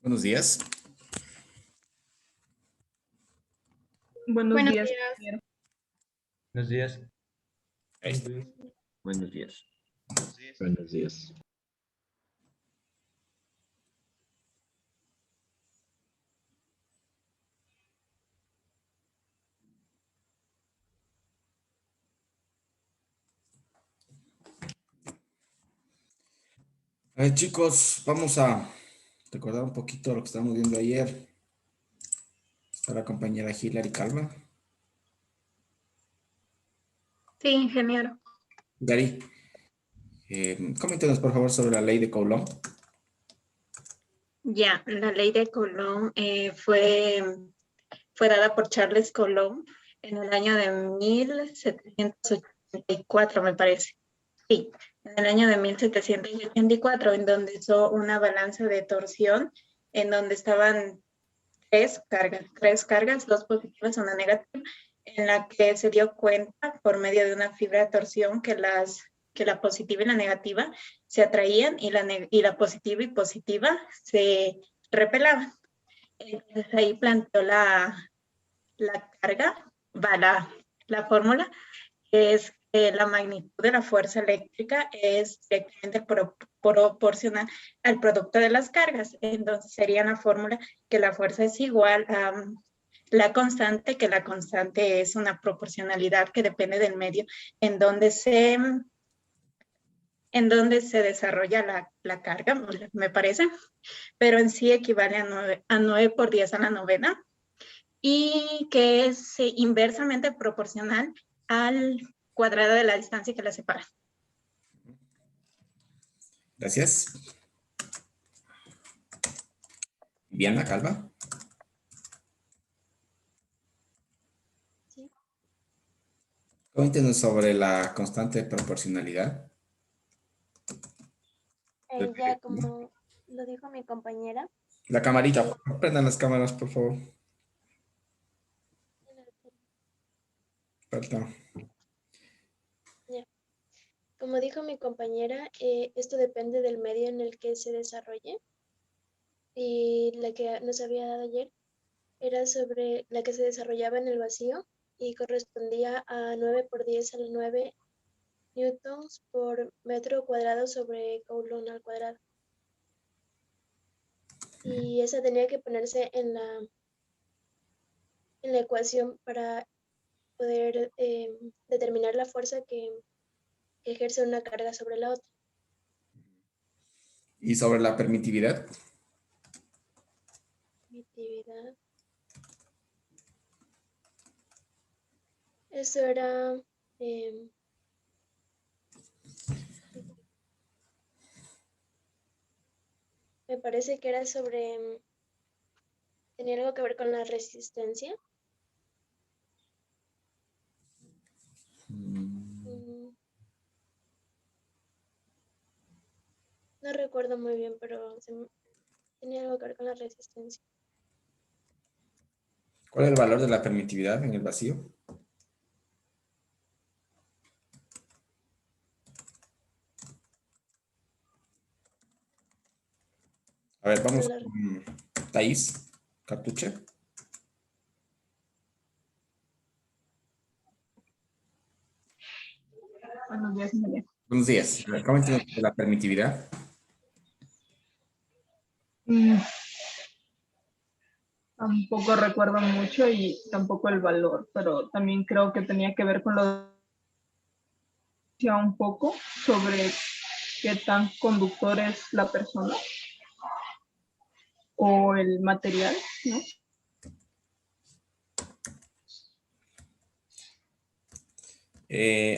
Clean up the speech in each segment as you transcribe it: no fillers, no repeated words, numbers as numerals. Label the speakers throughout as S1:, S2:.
S1: Buenos días.
S2: Buenos
S3: Buenos
S2: días,
S3: días.
S2: compañero.
S4: Buenos días.
S1: Ahí está.
S4: Buenos días.
S5: Buenos días.
S1: A ver, chicos, vamos a recordar un poquito lo que estábamos viendo ayer. Está la compañera Hilary Calva.
S3: Sí, ingeniero.
S1: Gary, coméntenos por favor sobre la ley de Coulomb.
S3: Ya, la ley de Coulomb fue dada por Charles Coulomb en el año de 1784, me parece. Sí, en el año de 1784, en donde hizo una balanza de torsión, en donde estaban tres cargas, dos positivas, una negativa, en la que se dio cuenta por medio de una fibra de torsión que la positiva y la negativa se atraían y la positiva y positiva se repelaban. Entonces ahí planteó la carga, la fórmula, que es que la magnitud de la fuerza eléctrica es directamente proporcional al producto de las cargas. Entonces sería la fórmula que la fuerza es igual a la constante, que la constante es una proporcionalidad que depende del medio en donde se desarrolla la carga, me parece, pero en sí equivale a 9 por 10 a la novena, y que es inversamente proporcional al cuadrado de la distancia que la separa.
S1: Gracias. Viviana Calva.
S6: Sí.
S1: Coméntenos sobre la constante de proporcionalidad.
S6: Ya como lo dijo mi compañera,
S1: La camarita, prendan las cámaras, por favor. Falta.
S6: ya, como dijo mi compañera, esto depende del medio en el que se desarrolle. Y la que nos había dado ayer era sobre la que se desarrollaba en el vacío y correspondía a 9 por 10 a la 9 newtons por metro cuadrado sobre Coulomb al cuadrado. Y esa tenía que ponerse en la ecuación para poder determinar la fuerza que ejerce una carga sobre la otra.
S1: Y sobre la permitividad.
S6: Permitividad. Eso era me parece que era sobre tenía algo que ver con la resistencia. No recuerdo muy bien, pero tenía algo que ver con la resistencia.
S1: ¿Cuál es el valor de la permitividad en el vacío? A ver, vamos con Thais Cartuche.
S2: Buenos días, Emilia.
S1: Buenos días. Coméntenos sobre la permitividad.
S2: Tampoco recuerdo mucho y tampoco el valor, pero también creo que tenía que ver con lo de un poco sobre qué tan conductor es la persona o el material, ¿no?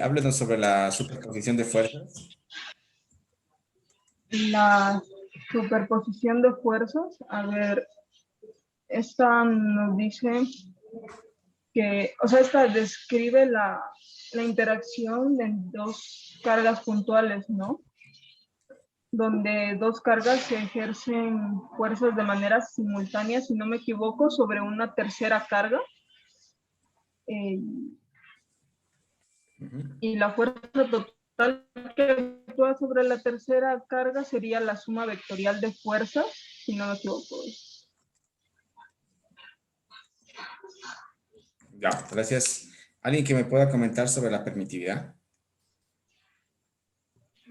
S1: Háblenos sobre la superposición de fuerzas.
S2: La superposición de fuerzas, a ver, esta nos dice que, o sea, esta describe la interacción de dos cargas puntuales, ¿no? Donde dos cargas se ejercen fuerzas de manera simultánea, si no me equivoco, sobre una tercera carga. Y la fuerza total que actúa sobre la tercera carga sería la suma vectorial de fuerzas si no me equivoco.
S1: Ya, gracias. ¿Alguien que me pueda comentar sobre la permitividad?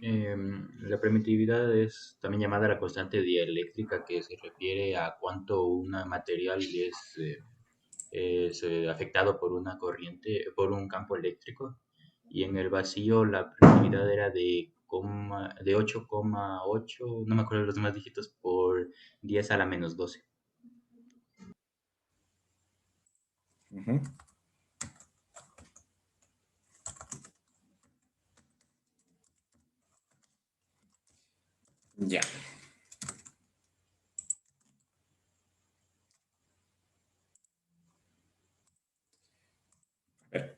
S4: La permitividad es también llamada la constante dieléctrica, que se refiere a cuánto un material es afectado por una corriente, por un campo eléctrico. Y en el vacío la permitividad era de 8,8, no me acuerdo los demás dígitos, por 10 a la menos 12.
S1: Ujú. Ya. A ver,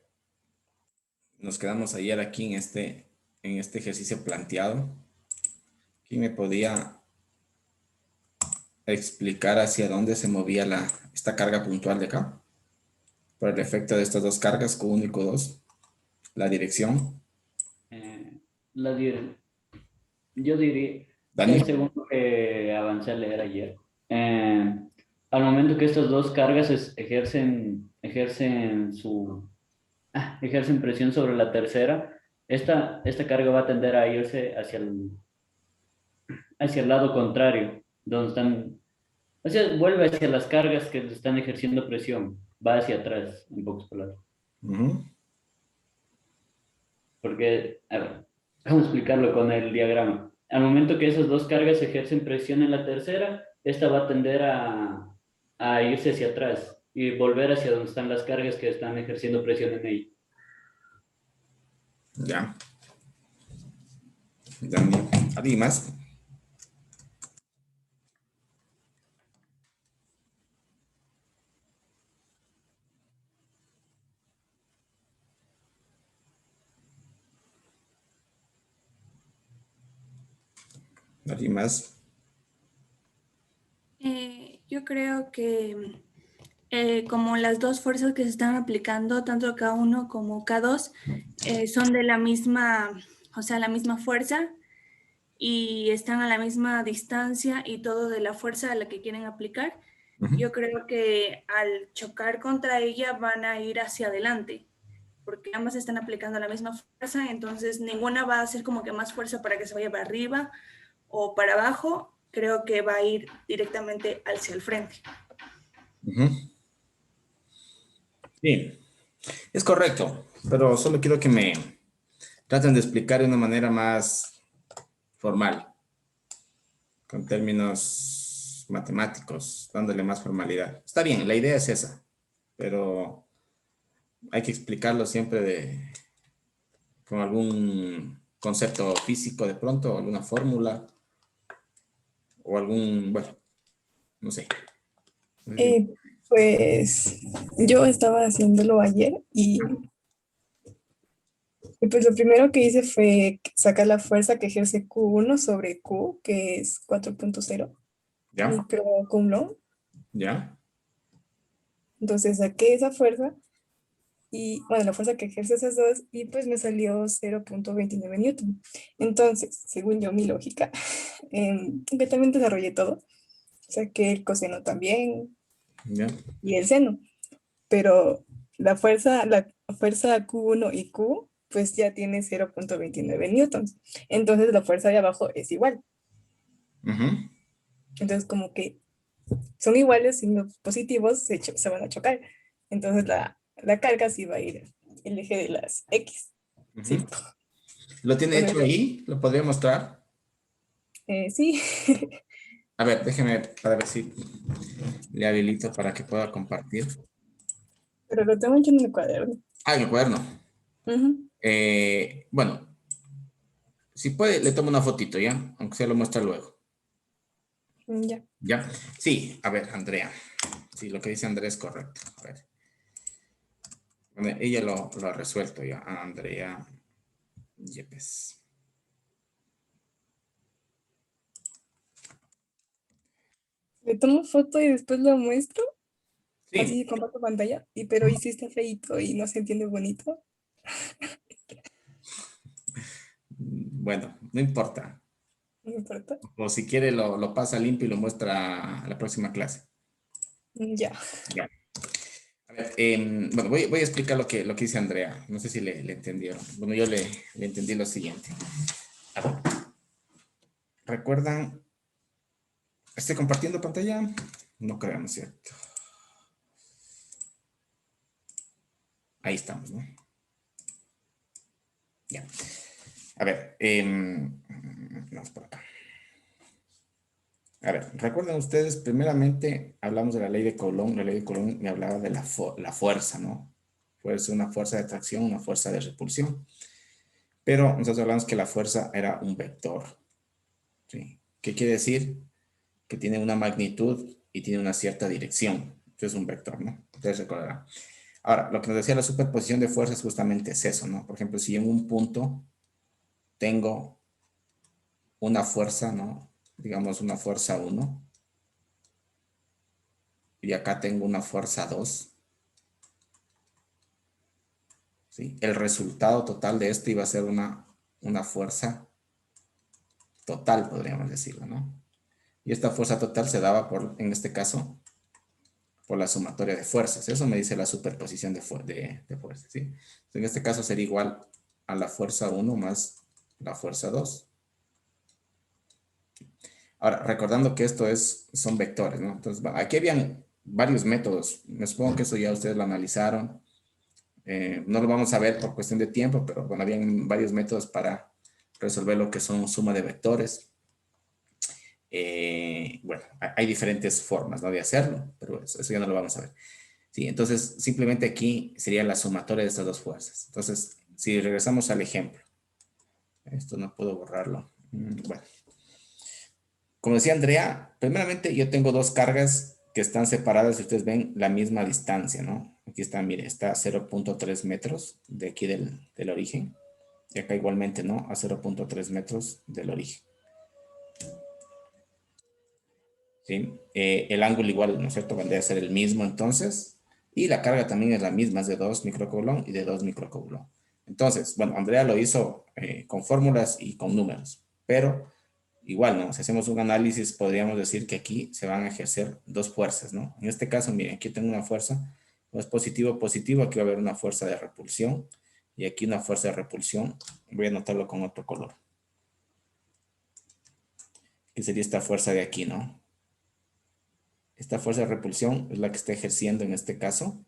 S1: nos quedamos ayer aquí en este ejercicio planteado. ¿Quién me podía explicar hacia dónde se movía esta carga puntual de acá? Por el efecto de estas dos cargas, Q1 y Q2. La dirección.
S7: Eh, la dir- yo diría,
S1: Dani.
S7: según lo que avancé a leer ayer, al momento que estas dos cargas ejercen presión sobre la tercera, esta carga va a tender a irse hacia el lado contrario, donde están, o sea, vuelve hacia las cargas que le están ejerciendo presión, va hacia atrás, en pocas palabras.
S1: Ujú.
S7: Porque, a ver, vamos a explicarlo con el diagrama. Al momento que esas dos cargas ejercen presión en la tercera, esta va a tender a irse hacia atrás y volver hacia donde están las cargas que están ejerciendo presión en ella.
S1: Ya. Dani. ¿Alguien más? ¿Alguien más?
S8: Yo creo que como las dos fuerzas que se están aplicando, tanto K1 como K2, son de la misma, o sea, la misma fuerza y están a la misma distancia y todo de la fuerza a la que quieren aplicar,
S1: Ujú.
S8: yo creo que al chocar contra ella van a ir hacia adelante, porque ambas están aplicando la misma fuerza, entonces ninguna va a hacer como que más fuerza para que se vaya para arriba o para abajo, creo que va a ir directamente hacia el frente.
S1: Ujú. Sí, es correcto, pero solo quiero que me traten de explicar de una manera más formal, con términos matemáticos, dándole más formalidad. Está bien, la idea es esa, pero hay que explicarlo siempre con algún concepto físico de pronto, alguna fórmula o bueno, no sé.
S9: Pues yo estaba haciéndolo ayer y pues lo primero que hice fue sacar la fuerza que ejerce Q1 sobre Q, que es 4.0
S1: ¿Ya?
S9: microcoulomb.
S1: ¿Ya?
S9: Entonces saqué esa fuerza y, bueno, la fuerza que ejerce esas dos y pues me salió 0.29 newton. Entonces, según yo, mi lógica, que también desarrollé todo, saqué el coseno también
S1: ¿Ya?
S9: y el seno, pero la fuerza Q1 y Q pues ya tiene 0.29 newtons. Entonces la fuerza de abajo es igual.
S1: Ujú.
S9: Entonces como que son iguales, signos positivos se van a chocar. Entonces la carga sí va a ir el eje de las X.
S1: Ujú.
S9: ¿Sí?
S1: ¿Lo tiene hecho
S9: Entonces,
S1: ahí? ¿Lo podría mostrar?
S9: sí,
S1: A ver, déjeme para ver si le habilito para que pueda compartir.
S9: pero lo tengo hecho en el cuaderno.
S1: Ah, en el cuaderno.
S9: Ujú.
S1: Bueno, si puede, le tomo una fotito, ¿ya? Aunque se lo muestra luego.
S9: Ya.
S1: ¿Ya? Sí, a ver, Andrea. Sí, lo que dice Andrea es correcto. A ver. Bueno, ella lo ha resuelto ya. Andrea Yepes.
S9: Le tomo foto y después lo muestro.
S1: Sí,
S9: Así comparto pantalla. Pero sí está feito y no se entiende bonito.
S1: bueno, no importa.
S9: No importa.
S1: O si quiere lo pasa limpio y lo muestra a la próxima clase.
S9: Ya.
S1: Ya. A ver, bueno, voy a explicar lo que dice Andrea. No sé si le entendieron. Bueno, yo le entendí lo siguiente. A ver. ¿Recuerdan? ¿Estoy compartiendo pantalla? No creo, ¿no es cierto? Ahí estamos, ¿no? Ya. A ver, vamos por acá. A ver, recuerden ustedes, primeramente hablamos de la ley de Coulomb. La ley de Coulomb me hablaba de la fuerza, ¿no? Puede ser una fuerza de atracción, una fuerza de repulsión. Pero nosotros hablamos que la fuerza era un vector. ¿Sí? ¿Qué quiere decir? Que tiene una magnitud y tiene una cierta dirección. Eso es un vector, ¿no? Ustedes recordarán. Ahora, lo que nos decía la superposición de fuerzas justamente es eso, ¿no? Por ejemplo, si en un punto tengo una fuerza, ¿no? Digamos una fuerza 1, y acá tengo una fuerza 2, ¿sí? El resultado total de esto iba a ser una fuerza total, podríamos decirlo, ¿no? Y esta fuerza total se daba por, en este caso, por la sumatoria de fuerzas. Eso me dice la superposición de fuerzas, ¿sí? Entonces, en este caso sería igual a la fuerza 1 más la fuerza 2. Ahora, recordando que esto son vectores, ¿no? Entonces, aquí habían varios métodos. Me supongo que eso ya ustedes lo analizaron. No lo vamos a ver por cuestión de tiempo, pero bueno, habían varios métodos para resolver lo que son suma de vectores. Bueno, hay diferentes formas, ¿no? De hacerlo, pero eso ya no lo vamos a ver. Sí, entonces, simplemente aquí sería la sumatoria de estas dos fuerzas. Entonces, si regresamos al ejemplo. Esto no puedo borrarlo. Bueno. Como decía Andrea, primeramente yo tengo dos cargas que están separadas, si ustedes ven, la misma distancia, ¿no? Aquí está, mire, está a 0.3 metros de aquí del origen. Y acá igualmente, ¿no? A 0.3 metros del origen. ¿Sí? El ángulo igual, ¿no es cierto? Vendría a ser el mismo entonces. Y la carga también es la misma, es de 2 microcoulomb y de 2 microcoulomb. Entonces, bueno, Andrea lo hizo con fórmulas y con números, pero igual, ¿no? Si hacemos un análisis, podríamos decir que aquí se van a ejercer dos fuerzas, ¿no? En este caso, miren, aquí tengo una fuerza, no es positivo, positivo, aquí va a haber una fuerza de repulsión, y aquí una fuerza de repulsión, voy a anotarlo con otro color. Que sería esta fuerza de aquí, ¿no? Esta fuerza de repulsión es la que está ejerciendo en este caso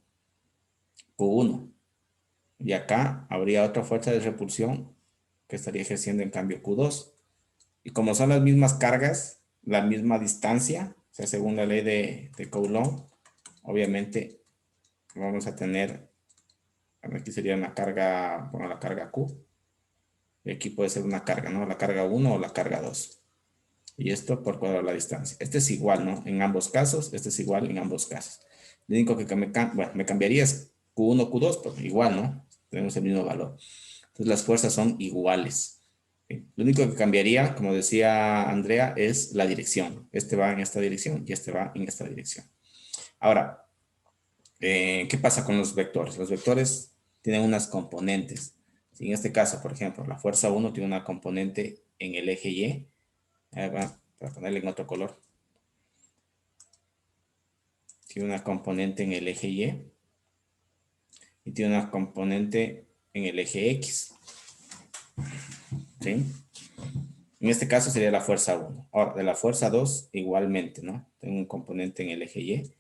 S1: Q1. Y acá habría otra fuerza de repulsión que estaría ejerciendo en cambio Q2. Y como son las mismas cargas, la misma distancia, o sea, según la ley de Coulomb, obviamente vamos a tener, aquí sería una carga, bueno, la carga Q. Y aquí puede ser una carga, ¿no? La carga 1 o la carga 2. Y esto por cuadrado de la distancia. Este es igual, ¿no? En ambos casos, este es igual en ambos casos. Lo único que me cambiaría es Q1, Q2, pero igual, ¿no? Tenemos el mismo valor. Entonces las fuerzas son iguales. ¿Sí? Lo único que cambiaría, como decía Andrea, es la dirección. Este va en esta dirección y este va en esta dirección. Ahora, ¿qué pasa con los vectores? Los vectores tienen unas componentes. En este caso, por ejemplo, la fuerza 1 tiene una componente en el eje Y. Para ponerle en otro color. Tiene una componente en el eje Y. Y tiene una componente en el eje X. ¿Sí? En este caso sería la fuerza 1. Ahora, de la fuerza 2, igualmente, ¿no? Tengo un componente en el eje Y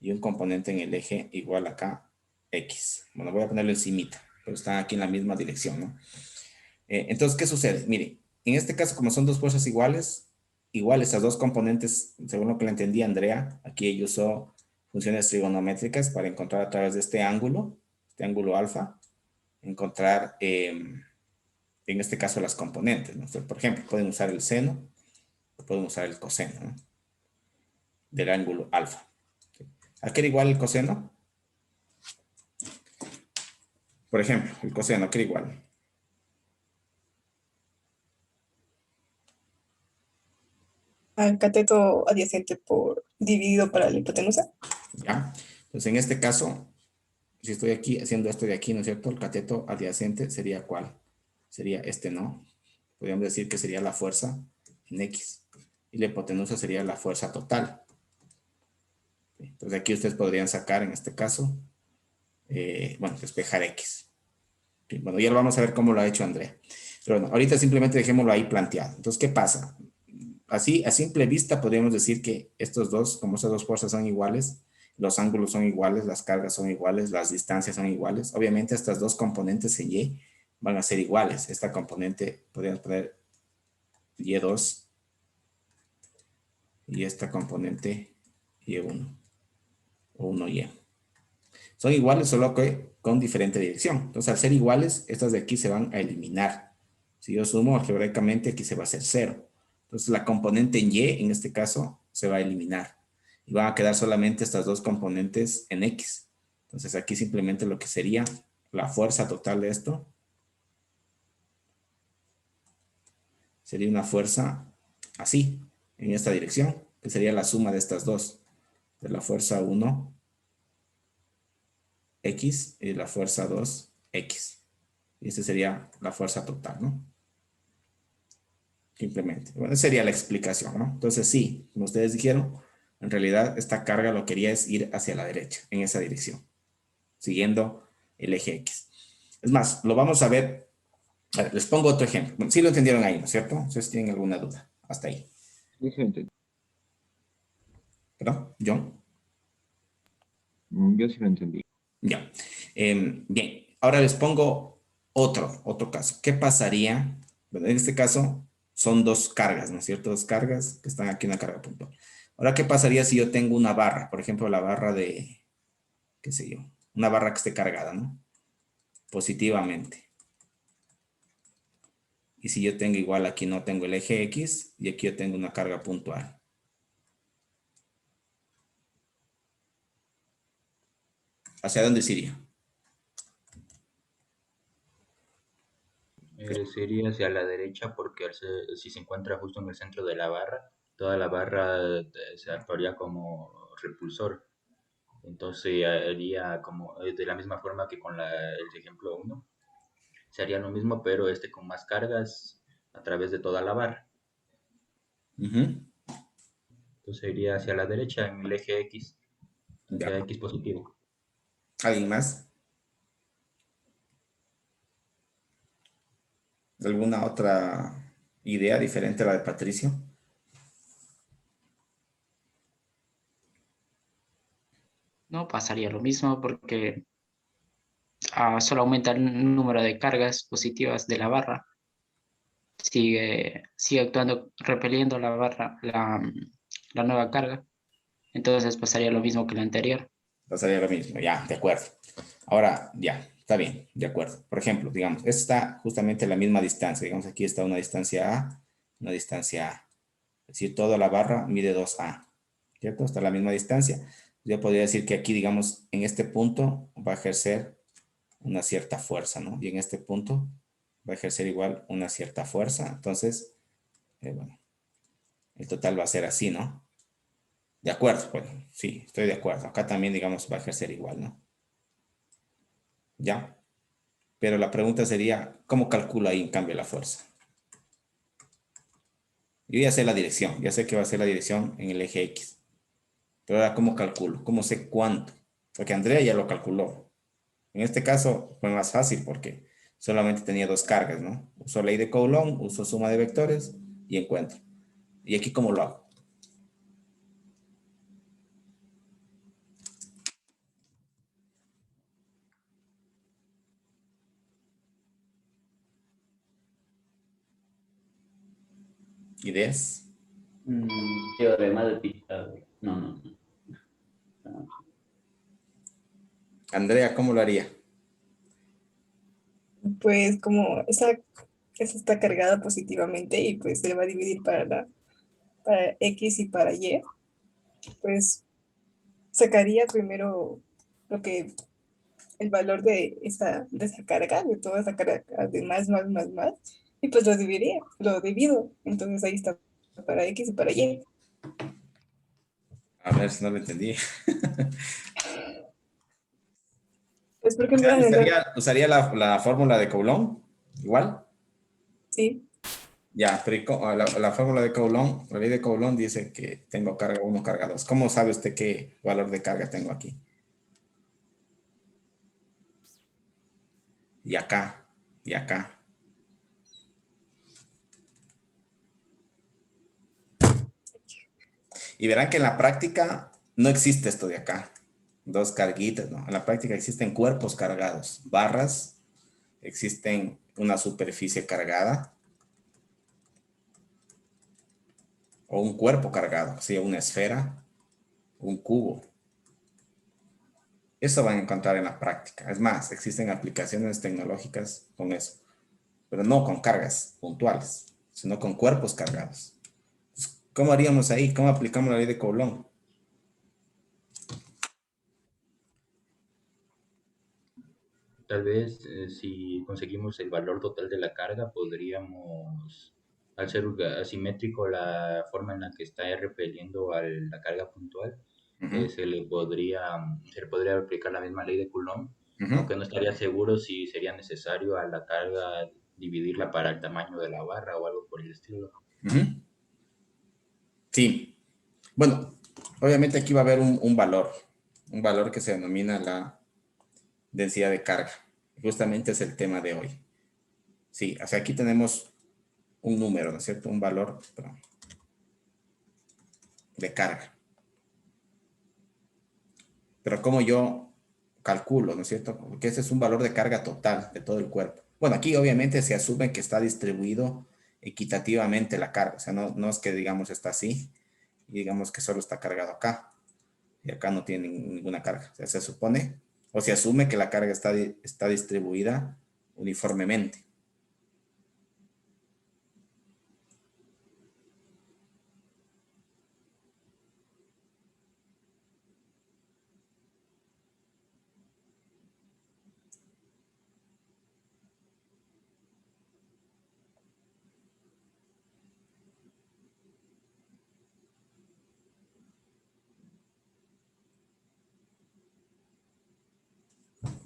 S1: y un componente en el eje igual acá, X. Bueno, voy a ponerlo encimita, pero están aquí en la misma dirección, ¿no? Entonces, ¿qué sucede? Mire, en este caso, como son dos fuerzas iguales, igual estas dos componentes, según lo que le entendí Andrea, aquí ella usó funciones trigonométricas para encontrar a través de este ángulo alfa, encontrar, en este caso, las componentes, ¿no? Por ejemplo, pueden usar el seno o pueden usar el coseno, ¿no? Del ángulo alfa. ¿A qué era igual el coseno? Por ejemplo, el coseno, ¿a qué era igual?
S9: Al cateto adyacente por dividido para la hipotenusa.
S1: ¿Ya? Entonces, en este caso, si estoy aquí haciendo esto de aquí, ¿no es cierto? El cateto adyacente sería ¿cuál? Sería este, ¿no? Podríamos decir que sería la fuerza en X. Y la hipotenusa sería la fuerza total. Entonces aquí ustedes podrían sacar, en este caso, bueno, despejar X. Bueno, ya lo vamos a ver cómo lo ha hecho Andrea. Pero bueno, ahorita simplemente dejémoslo ahí planteado. Entonces, ¿qué pasa? Así, a simple vista, podríamos decir que estos dos, como estas dos fuerzas son iguales, los ángulos son iguales, las cargas son iguales, las distancias son iguales. Obviamente, estas dos componentes en Y van a ser iguales. Esta componente, podríamos poner Y2 y esta componente Y1 o 1Y. Son iguales, solo que con diferente dirección. Entonces, al ser iguales, estas de aquí se van a eliminar. Si yo sumo algebraicamente, aquí se va a hacer 0. Entonces, la componente en Y, en este caso, se va a eliminar. Y van a quedar solamente estas dos componentes en X. Entonces, aquí simplemente lo que sería la fuerza total de esto sería una fuerza así, en esta dirección, que sería la suma de estas dos. De la fuerza 1, X, y la fuerza 2, X. Y esta sería la fuerza total, ¿no? Simplemente. Bueno, esa sería la explicación, ¿no? Entonces, sí, como ustedes dijeron, en realidad esta carga lo que quería es ir hacia la derecha, en esa dirección, siguiendo el eje X. Es más, lo vamos a ver. A ver, les pongo otro ejemplo. Bueno, sí lo entendieron ahí, ¿no es cierto? ¿Ustedes tienen alguna duda? Hasta ahí.
S5: Sí, sí, entendí.
S1: ¿Perdón? ¿John?
S5: Yo sí lo entendí.
S1: Ya. Bien. Ahora les pongo otro caso. ¿Qué pasaría? Bueno, en este caso son dos cargas, ¿no es cierto? Dos cargas que están aquí, una carga puntual. Ahora, ¿qué pasaría si yo tengo una barra? Por ejemplo, la barra de, qué sé yo, una barra que esté cargada, ¿no? Positivamente. Y si yo tengo igual, aquí no tengo el eje X y aquí yo tengo una carga puntual. ¿Hacia dónde se iría?
S4: Sería hacia la derecha porque si se encuentra justo en el centro de la barra, toda la barra se actuaría como repulsor. Entonces haría como de la misma forma que con el ejemplo 1. Se haría lo mismo, pero con más cargas a través de toda la barra.
S1: Ujú.
S4: Entonces iría hacia la derecha en el eje X, hacia
S1: Ya.
S4: X positivo.
S1: ¿Alguien más? ¿Alguna otra idea diferente a la de Patricio?
S10: No pasaría lo mismo porque solo aumenta el número de cargas positivas de la barra. Sigue actuando, repeliendo la barra, la nueva carga. Entonces pasaría lo mismo que la anterior.
S1: Pasaría lo mismo, ya, de acuerdo. Ahora, ya, está bien, de acuerdo. Por ejemplo, digamos, esta está justamente a la misma distancia. Digamos, aquí está una distancia A, una distancia A. Es decir, toda la barra mide 2A, ¿cierto? Está a la misma distancia. Yo podría decir que aquí, digamos, en este punto va a ejercer una cierta fuerza, ¿no? Y en este punto va a ejercer igual una cierta fuerza. Entonces, bueno, el total va a ser así, ¿no? De acuerdo, bueno, sí, estoy de acuerdo. Acá también, digamos, va a ejercer igual, ¿no? ¿Ya? Pero la pregunta sería, ¿cómo calculo ahí en cambio la fuerza? Yo ya sé la dirección, ya sé que va a ser la dirección en el eje X. Pero ahora, ¿cómo calculo? ¿Cómo sé cuánto? Porque Andrea ya lo calculó. En este caso fue más fácil porque solamente tenía dos cargas, ¿no? Uso ley de Coulomb, uso suma de vectores y encuentro. ¿Y aquí cómo lo hago? ¿Ideas?
S7: Teorema de Pitágoras. No.
S1: Andrea, ¿cómo lo haría?
S9: Pues como esa está cargada positivamente y pues se va a dividir para X y para Y, pues sacaría primero lo que el valor de esa carga, de toda esa carga de más, y pues lo divido. Entonces ahí está para X y para Y.
S1: A ver si no lo entendí.
S9: Pues por
S1: O
S9: ejemplo,
S1: sea, usaría la fórmula de Coulomb, igual.
S9: sí,
S1: Ya, pero la fórmula de Coulomb, la ley de Coulomb dice que tengo carga 1, carga 2. ¿Cómo sabe usted qué valor de carga tengo aquí? Y acá, y acá. Y verán que en la práctica no existe esto de acá. Dos carguitas, ¿no? En la práctica existen cuerpos cargados, barras, existen una superficie cargada o un cuerpo cargado, o sea, una esfera, un cubo. Eso van a encontrar en la práctica. Es más, existen aplicaciones tecnológicas con eso, pero no con cargas puntuales, sino con cuerpos cargados. Entonces, ¿cómo haríamos ahí? ¿Cómo aplicamos la ley de Coulomb?
S4: Tal vez si conseguimos el valor total de la carga, podríamos, al ser asimétrico la forma en la que está repeliendo a la carga puntual, se le podría aplicar la misma ley de Coulomb, aunque no estaría seguro si sería necesario a la carga dividirla para el tamaño de la barra o algo por el estilo.
S1: Sí. Bueno, obviamente aquí va a haber un valor que se denomina la densidad de carga. Justamente es el tema de hoy. Sí, o sea, aquí tenemos un número, ¿no es cierto? Un valor de carga. Pero ¿cómo yo calculo, ¿no es cierto? Porque ese es un valor de carga total de todo el cuerpo. Bueno, aquí obviamente se asume que está distribuido equitativamente la carga. O sea, no es que digamos está así y digamos que solo está cargado acá. Y acá no tiene ninguna carga. O sea, se supone o se asume que la carga está distribuida uniformemente.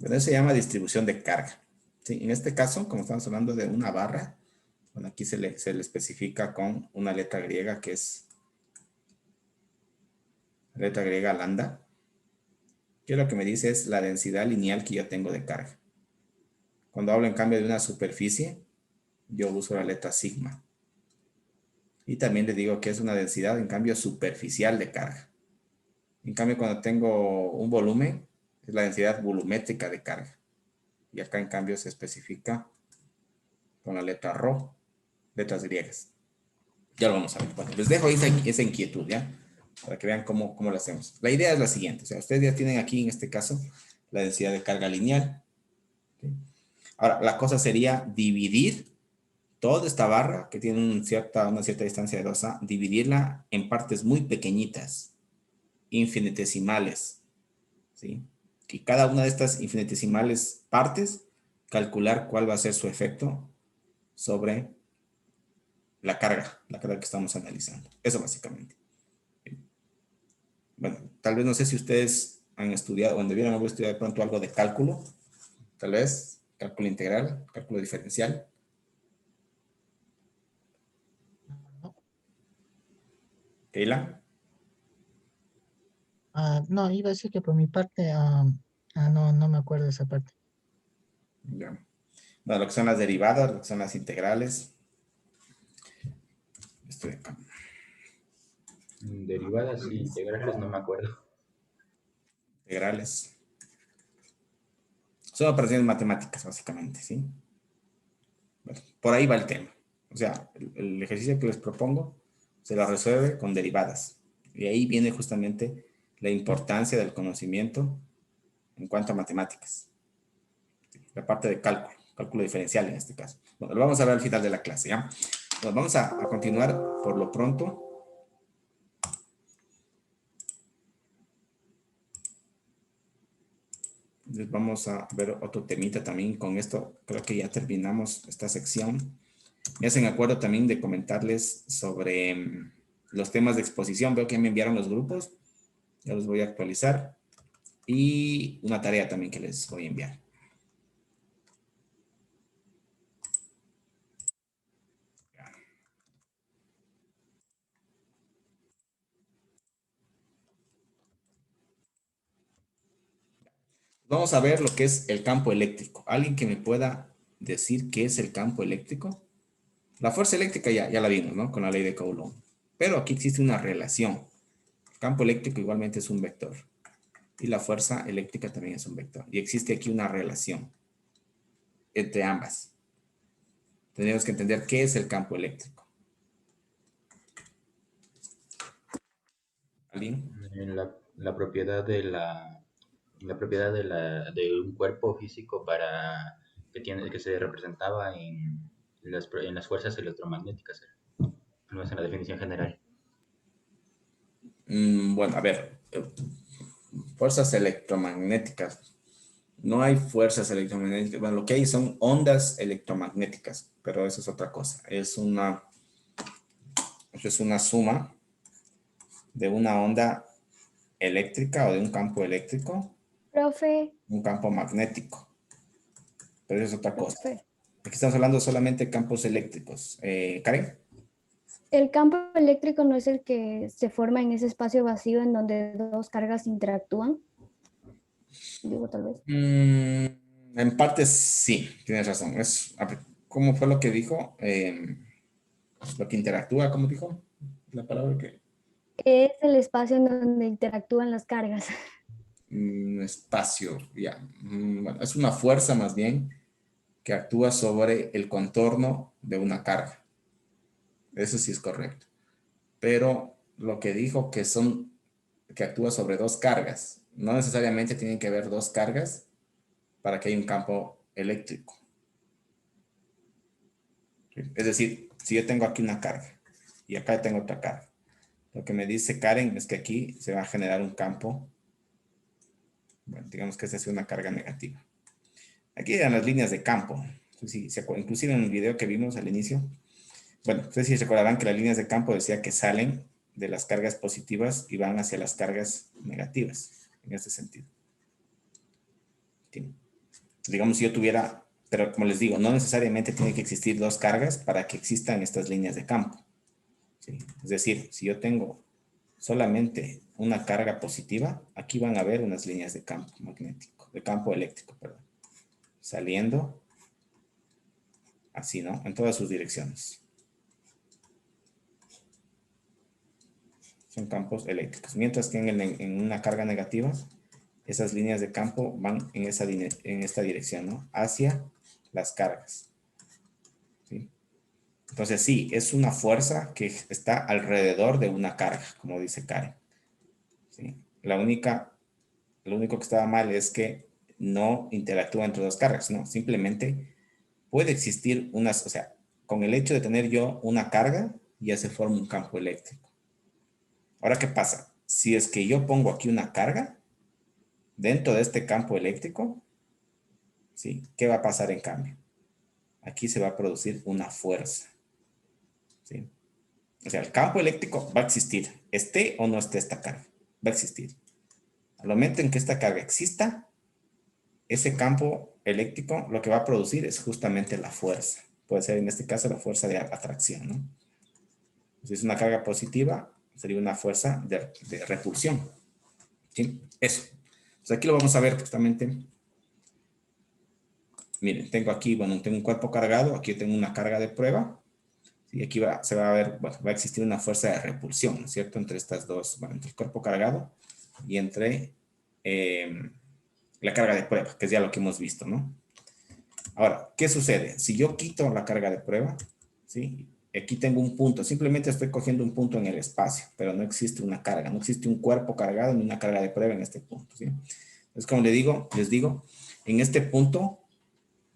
S1: Pero eso se llama distribución de carga. ¿Sí? En este caso, como estamos hablando de una barra, bueno, aquí se le especifica con una letra griega que es la letra griega lambda, que lo que me dice es la densidad lineal que yo tengo de carga. Cuando hablo en cambio de una superficie, yo uso la letra sigma. Y también le digo que es una densidad en cambio superficial de carga. En cambio, cuando tengo un volumen, es la densidad volumétrica de carga. Y acá en cambio se especifica con la letra rho, letras griegas. Ya lo vamos a ver. Bueno, les dejo esa inquietud, ¿ya? Para que vean cómo lo hacemos. La idea es la siguiente. O sea, ustedes ya tienen aquí, en este caso, la densidad de carga lineal. ¿Okay? Ahora, la cosa sería dividir toda esta barra, que tiene una cierta distancia de 2A, dividirla en partes muy pequeñitas, infinitesimales, ¿sí? Y cada una de estas infinitesimales partes, calcular cuál va a ser su efecto sobre la carga que estamos analizando. Eso básicamente. Bueno, tal vez no sé si ustedes han estudiado o debieron haber estudiado de pronto algo de cálculo, tal vez cálculo integral, cálculo diferencial. ¿Keila?
S11: No, iba a decir que por mi parte, no me acuerdo de esa parte.
S1: Ya. Bueno, lo que son las derivadas, lo que son las integrales. Estoy acá.
S4: Derivadas y integrales no me acuerdo.
S1: Integrales. Son operaciones matemáticas, básicamente, ¿sí? Bueno, por ahí va el tema. O sea, el ejercicio que les propongo se lo resuelve con derivadas. Y ahí viene justamente la importancia del conocimiento en cuanto a matemáticas. La parte de cálculo diferencial en este caso. Bueno, lo vamos a ver al final de la clase, ¿ya? Bueno, vamos a continuar por lo pronto. Entonces vamos a ver otro temita también con esto. Creo que ya terminamos esta sección. Me hacen acuerdo también de comentarles sobre los temas de exposición. Veo que me enviaron los grupos. Ya los voy a actualizar. Y una tarea también que les voy a enviar. Vamos a ver lo que es el campo eléctrico. ¿Alguien que me pueda decir qué es el campo eléctrico? La fuerza eléctrica ya la vimos, ¿no? Con la ley de Coulomb. Pero aquí existe una relación. El campo eléctrico igualmente es un vector. Y la fuerza eléctrica también es un vector. Y existe aquí una relación entre ambas. Tenemos que entender qué es el campo eléctrico. ¿Alguien?
S4: La propiedad de de un cuerpo físico que se representaba en las fuerzas electromagnéticas, no es en la definición general.
S1: Bueno, a ver. Fuerzas electromagnéticas. No hay fuerzas electromagnéticas. Bueno, lo que hay son ondas electromagnéticas, pero eso es otra cosa. Es una suma de una onda eléctrica o de un campo eléctrico,
S12: Profe,
S1: un campo magnético. Pero eso es otra cosa.
S12: profe,
S1: Aquí estamos hablando solamente de campos eléctricos. Karen.
S12: el campo eléctrico no es el que se forma en ese espacio vacío en donde dos cargas interactúan. Digo, tal vez.
S1: En parte sí, tienes razón. ¿Cómo fue lo que dijo? Lo que interactúa, ¿cómo dijo? La palabra que...
S12: Es el espacio en donde interactúan las cargas.
S1: Espacio, ya. Bueno, es una fuerza más bien que actúa sobre el contorno de una carga. Eso sí es correcto. Pero lo que dijo que actúa sobre dos cargas. No necesariamente tienen que haber dos cargas para que haya un campo eléctrico. ¿Sí? Es decir, si yo tengo aquí una carga y acá tengo otra carga, lo que me dice Karen es que aquí se va a generar un campo. Bueno, digamos que esta es una carga negativa. Aquí eran las líneas de campo. Sí, inclusive en el video que vimos al inicio. Bueno, ustedes sí recordarán que las líneas de campo decía que salen de las cargas positivas y van hacia las cargas negativas, en este sentido. ¿Sí? Digamos, si yo tuviera, pero como les digo, no necesariamente tiene que existir dos cargas para que existan estas líneas de campo. ¿Sí? Es decir, si yo tengo solamente una carga positiva, aquí van a haber unas líneas de campo magnético, de campo eléctrico, perdón, saliendo así, ¿no? En todas sus direcciones. Son campos eléctricos. Mientras que en una carga negativa, esas líneas de campo van en esta dirección, ¿no? Hacia las cargas. ¿Sí? Entonces, sí, es una fuerza que está alrededor de una carga, como dice Karen. ¿Sí? Lo único que estaba mal es que no interactúa entre dos cargas, ¿no? Simplemente puede existir o sea, con el hecho de tener yo una carga, ya se forma un campo eléctrico. Ahora, ¿qué pasa? Si es que yo pongo aquí una carga dentro de este campo eléctrico, ¿sí? ¿Qué va a pasar en cambio? Aquí se va a producir una fuerza. ¿Sí? O sea, el campo eléctrico va a existir, esté o no esté esta carga, va a existir. Al momento en que esta carga exista, ese campo eléctrico lo que va a producir es justamente la fuerza. Puede ser en este caso la fuerza de atracción, ¿no? Si es una carga positiva, sería una fuerza de repulsión. ¿Sí? Eso. Entonces aquí lo vamos a ver justamente. Miren, tengo aquí, bueno, tengo un cuerpo cargado, aquí tengo una carga de prueba. Y aquí se va a ver, bueno, va a existir una fuerza de repulsión, ¿no es cierto? Entre estas dos, bueno, entre el cuerpo cargado y entre la carga de prueba, que es ya lo que hemos visto, ¿no? Ahora, ¿qué sucede? Si yo quito la carga de prueba, ¿sí? Aquí tengo un punto, simplemente estoy cogiendo un punto en el espacio, pero no existe una carga, no existe un cuerpo cargado ni una carga de prueba en este punto, ¿sí? Entonces, como les digo, en este punto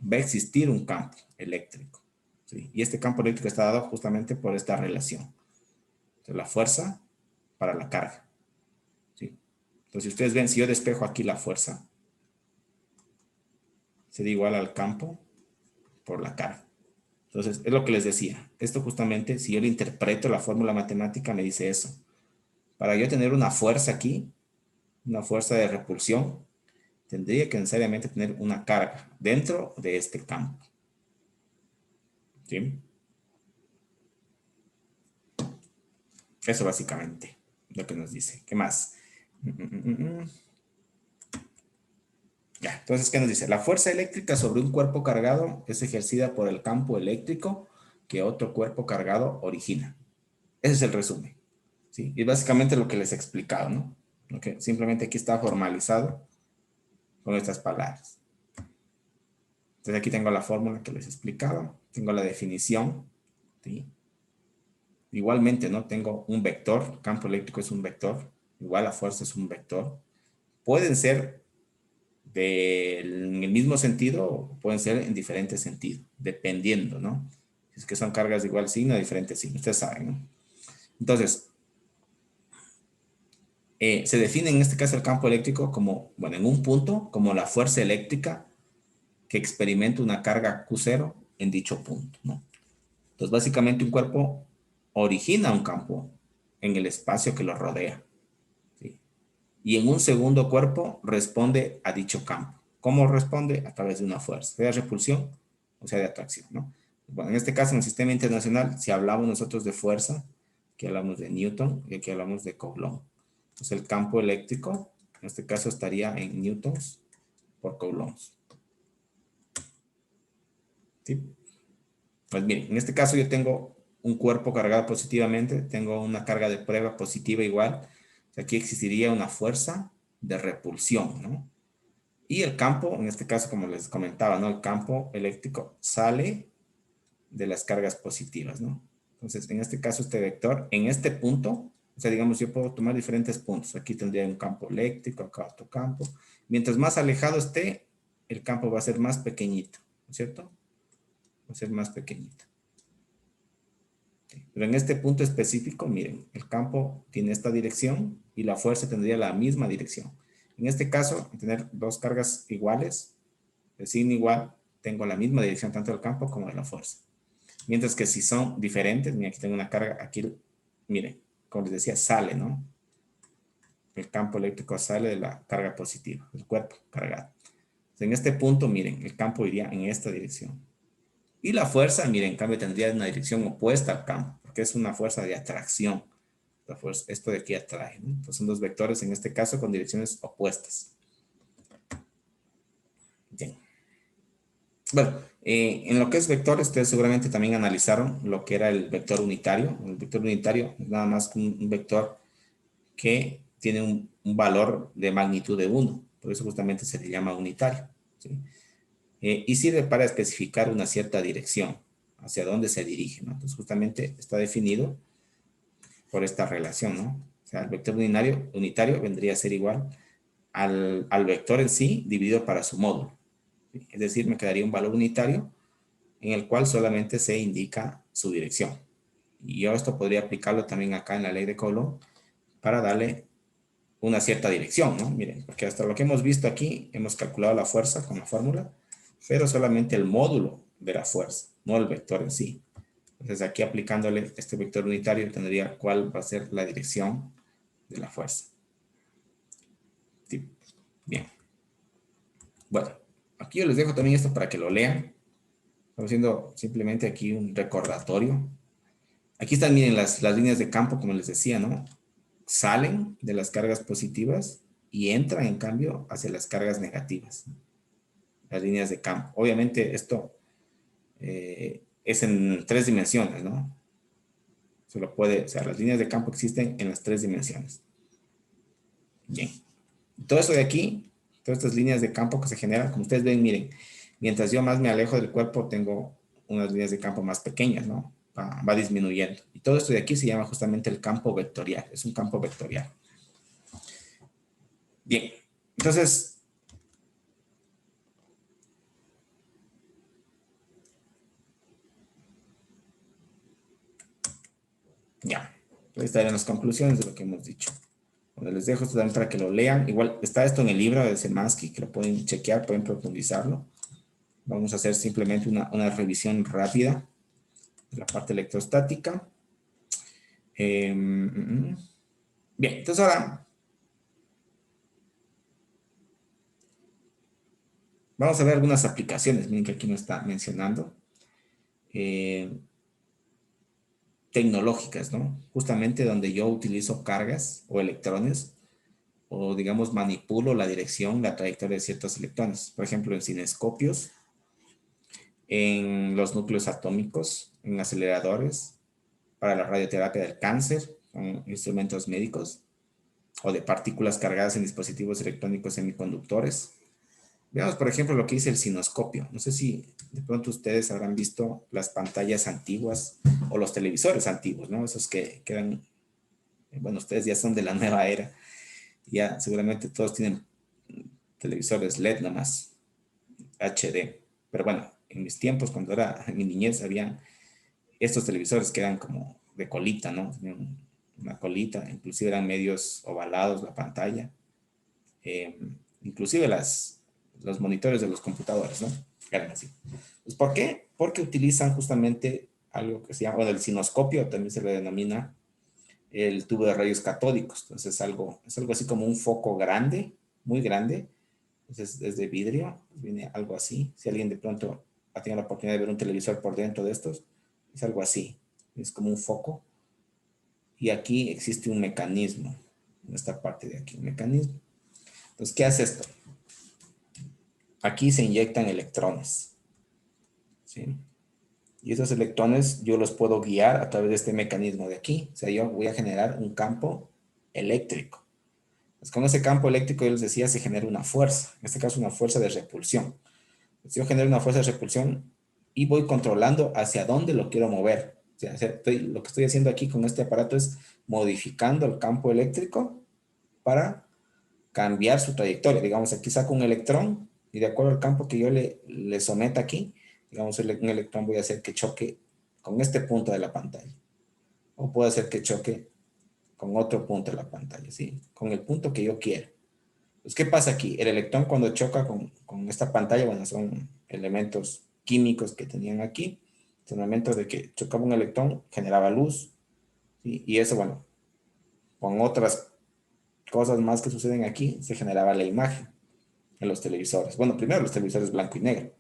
S1: va a existir un campo eléctrico, ¿sí? Y este campo eléctrico está dado justamente por esta relación. Entonces, la fuerza para la carga, ¿sí? Entonces, si ustedes ven, si yo despejo aquí la fuerza, sería igual al campo por la carga. Entonces, es lo que les decía. Esto justamente, si yo le interpreto la fórmula matemática, me dice eso. Para yo tener una fuerza aquí, una fuerza de repulsión, tendría que necesariamente tener una carga dentro de este campo. ¿Sí? Eso básicamente lo que nos dice. ¿Qué más? Ya, entonces, ¿qué nos dice? La fuerza eléctrica sobre un cuerpo cargado es ejercida por el campo eléctrico que otro cuerpo cargado origina. Ese es el resumen. ¿Sí? Y básicamente lo que les he explicado, ¿no? Okay. Simplemente aquí está formalizado con estas palabras. Entonces aquí tengo la fórmula que les he explicado. Tengo la definición. ¿Sí? Igualmente, ¿no? Tengo un vector. Campo eléctrico es un vector. Igual la fuerza es un vector. Pueden ser en el mismo sentido o pueden ser en diferentes sentidos, dependiendo, ¿no? Si es que son cargas de igual signo, diferentes signos. Ustedes saben, ¿no? Entonces, se define en este caso el campo eléctrico como, bueno, en un punto, como la fuerza eléctrica que experimenta una carga Q0 en dicho punto, ¿no? Entonces, básicamente un cuerpo origina un campo en el espacio que lo rodea, ¿sí? Y en un segundo cuerpo responde a dicho campo. ¿Cómo responde? A través de una fuerza, sea de repulsión o sea de atracción, ¿no? Bueno, en este caso, en el sistema internacional, si hablamos nosotros de fuerza, aquí hablamos de Newton y aquí hablamos de Coulomb. Entonces, el campo eléctrico, en este caso, estaría en newtons por coulombs. ¿Sí? Pues miren, en este caso yo tengo un cuerpo cargado positivamente, tengo una carga de prueba positiva igual. Aquí existiría una fuerza de repulsión, ¿no? Y el campo, en este caso, como les comentaba, ¿no? El campo eléctrico sale de las cargas positivas, ¿no? Entonces, en este caso, este vector, en este punto, o sea, digamos, yo puedo tomar diferentes puntos. Aquí tendría un campo eléctrico, acá otro campo. Mientras más alejado esté, el campo va a ser más pequeñito, ¿no es cierto? Va a ser más pequeñito. Pero en este punto específico, miren, el campo tiene esta dirección y la fuerza tendría la misma dirección. En este caso, al tener dos cargas iguales, de signo igual, tengo la misma dirección tanto del campo como de la fuerza. Mientras que si son diferentes, miren, aquí tengo una carga, aquí, miren, como les decía, sale, ¿no? El campo eléctrico sale de la carga positiva, del cuerpo cargado. Entonces, en este punto, miren, el campo iría en esta dirección. Y la fuerza, miren, en cambio tendría una dirección opuesta al campo, porque es una fuerza de atracción. La fuerza, esto de aquí atrae, ¿no? Entonces son dos vectores, en este caso, con direcciones opuestas. Bien. Bueno, en lo que es vectores, ustedes seguramente también analizaron lo que era el vector unitario. El vector unitario es nada más un vector que tiene un valor de magnitud de 1. Por eso justamente se le llama unitario, ¿sí? Y sirve para especificar una cierta dirección, hacia dónde se dirige, ¿no? Entonces justamente está definido por esta relación, ¿no? O sea, el vector unitario vendría a ser igual al vector en sí dividido para su módulo. ¿Sí? Es decir, me quedaría un valor unitario en el cual solamente se indica su dirección. Y yo esto podría aplicarlo también acá en la ley de Coulomb para darle una cierta dirección, ¿no? Miren, porque hasta lo que hemos visto aquí, hemos calculado la fuerza con la fórmula, pero solamente el módulo de la fuerza, no el vector en sí. Entonces aquí aplicándole este vector unitario tendría cuál va a ser la dirección de la fuerza. Sí. Bien. Bueno, aquí yo les dejo también esto para que lo lean. Estamos haciendo simplemente aquí un recordatorio. Aquí están, miren, las líneas de campo, como les decía, ¿no? Salen de las cargas positivas y entran, en cambio, hacia las cargas negativas. Las líneas de campo. Obviamente esto es en 3 dimensiones, ¿no? Se lo puede, o sea, las líneas de campo existen en las 3 dimensiones. Bien. Todo eso de aquí, todas estas líneas de campo que se generan, como ustedes ven, miren, mientras yo más me alejo del cuerpo, tengo unas líneas de campo más pequeñas, ¿no? Va disminuyendo. Y todo esto de aquí se llama justamente el campo vectorial. Es un campo vectorial. Bien. Entonces, ya, ahí estarían las conclusiones de lo que hemos dicho. Bueno, les dejo esto también para que lo lean. Igual está esto en el libro de Szymanski, que lo pueden chequear, pueden profundizarlo. Vamos a hacer simplemente una revisión rápida de la parte electrostática. Bien, entonces ahora vamos a ver algunas aplicaciones. Miren que aquí nos está mencionando. Tecnológicas, ¿no? Justamente donde yo utilizo cargas o electrones o digamos manipulo la dirección, la trayectoria de ciertos electrones. Por ejemplo, en cinescopios, en los núcleos atómicos, en aceleradores, para la radioterapia del cáncer, con instrumentos médicos, o de partículas cargadas en dispositivos electrónicos semiconductores. Veamos, por ejemplo, lo que dice el cinoscopio. No sé si de pronto ustedes habrán visto las pantallas antiguas o los televisores antiguos, ¿no? Esos que quedan, bueno, ustedes ya son de la nueva era. Ya seguramente todos tienen televisores LED nomás, HD. Pero bueno, en mis tiempos, cuando era en mi niñez, había estos televisores que eran como de colita, ¿no? Tenían una colita, inclusive eran medios ovalados la pantalla. Inclusive los monitores de los computadores, ¿no? Eran así. Pues, ¿por qué? Porque utilizan justamente algo que se llama, bueno, el cinoscopio también se le denomina el tubo de rayos catódicos. Entonces es algo así como un foco grande, muy grande. Entonces es de vidrio, viene algo así. Si alguien de pronto ha tenido la oportunidad de ver un televisor por dentro de estos, es algo así. Es como un foco. Y aquí existe un mecanismo, en esta parte de aquí, un mecanismo. Entonces, ¿qué hace esto? Aquí se inyectan electrones, ¿sí? Y esos electrones yo los puedo guiar a través de este mecanismo de aquí. O sea, yo voy a generar un campo eléctrico. Pues con ese campo eléctrico, yo les decía, se genera una fuerza. En este caso, una fuerza de repulsión. Entonces, yo genero una fuerza de repulsión y voy controlando hacia dónde lo quiero mover. O sea, lo que estoy haciendo aquí con este aparato es modificando el campo eléctrico para cambiar su trayectoria. Digamos, aquí saco un electrón y de acuerdo al campo que yo le someta aquí, digamos, un electrón voy a hacer que choque con este punto de la pantalla. O puedo hacer que choque con otro punto de la pantalla, ¿sí? Con el punto que yo quiero. Pues, ¿qué pasa aquí? El electrón cuando choca con esta pantalla, bueno, son elementos químicos que tenían aquí. En el momento de que chocaba un electrón, generaba luz, ¿sí? Y eso, bueno, con otras cosas más que suceden aquí, se generaba la imagen en los televisores. Bueno, primero los televisores blanco y negro.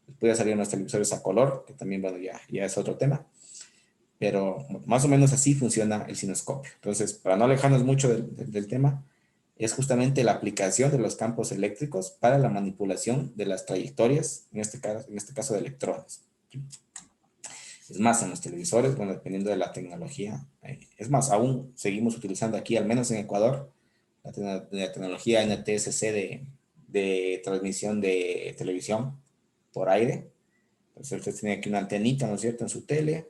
S1: Después ya salieron los televisores a color, que también, bueno, ya es otro tema. Pero más o menos así funciona el cinescopio. Entonces, para no alejarnos mucho del tema, es justamente la aplicación de los campos eléctricos para la manipulación de las trayectorias, en este caso de electrones. Es más, en los televisores, bueno, dependiendo de la tecnología, es más, aún seguimos utilizando aquí, al menos en Ecuador, la tecnología NTSC de transmisión de televisión por aire. Entonces usted tiene aquí una antenita, ¿no es cierto?, en su tele.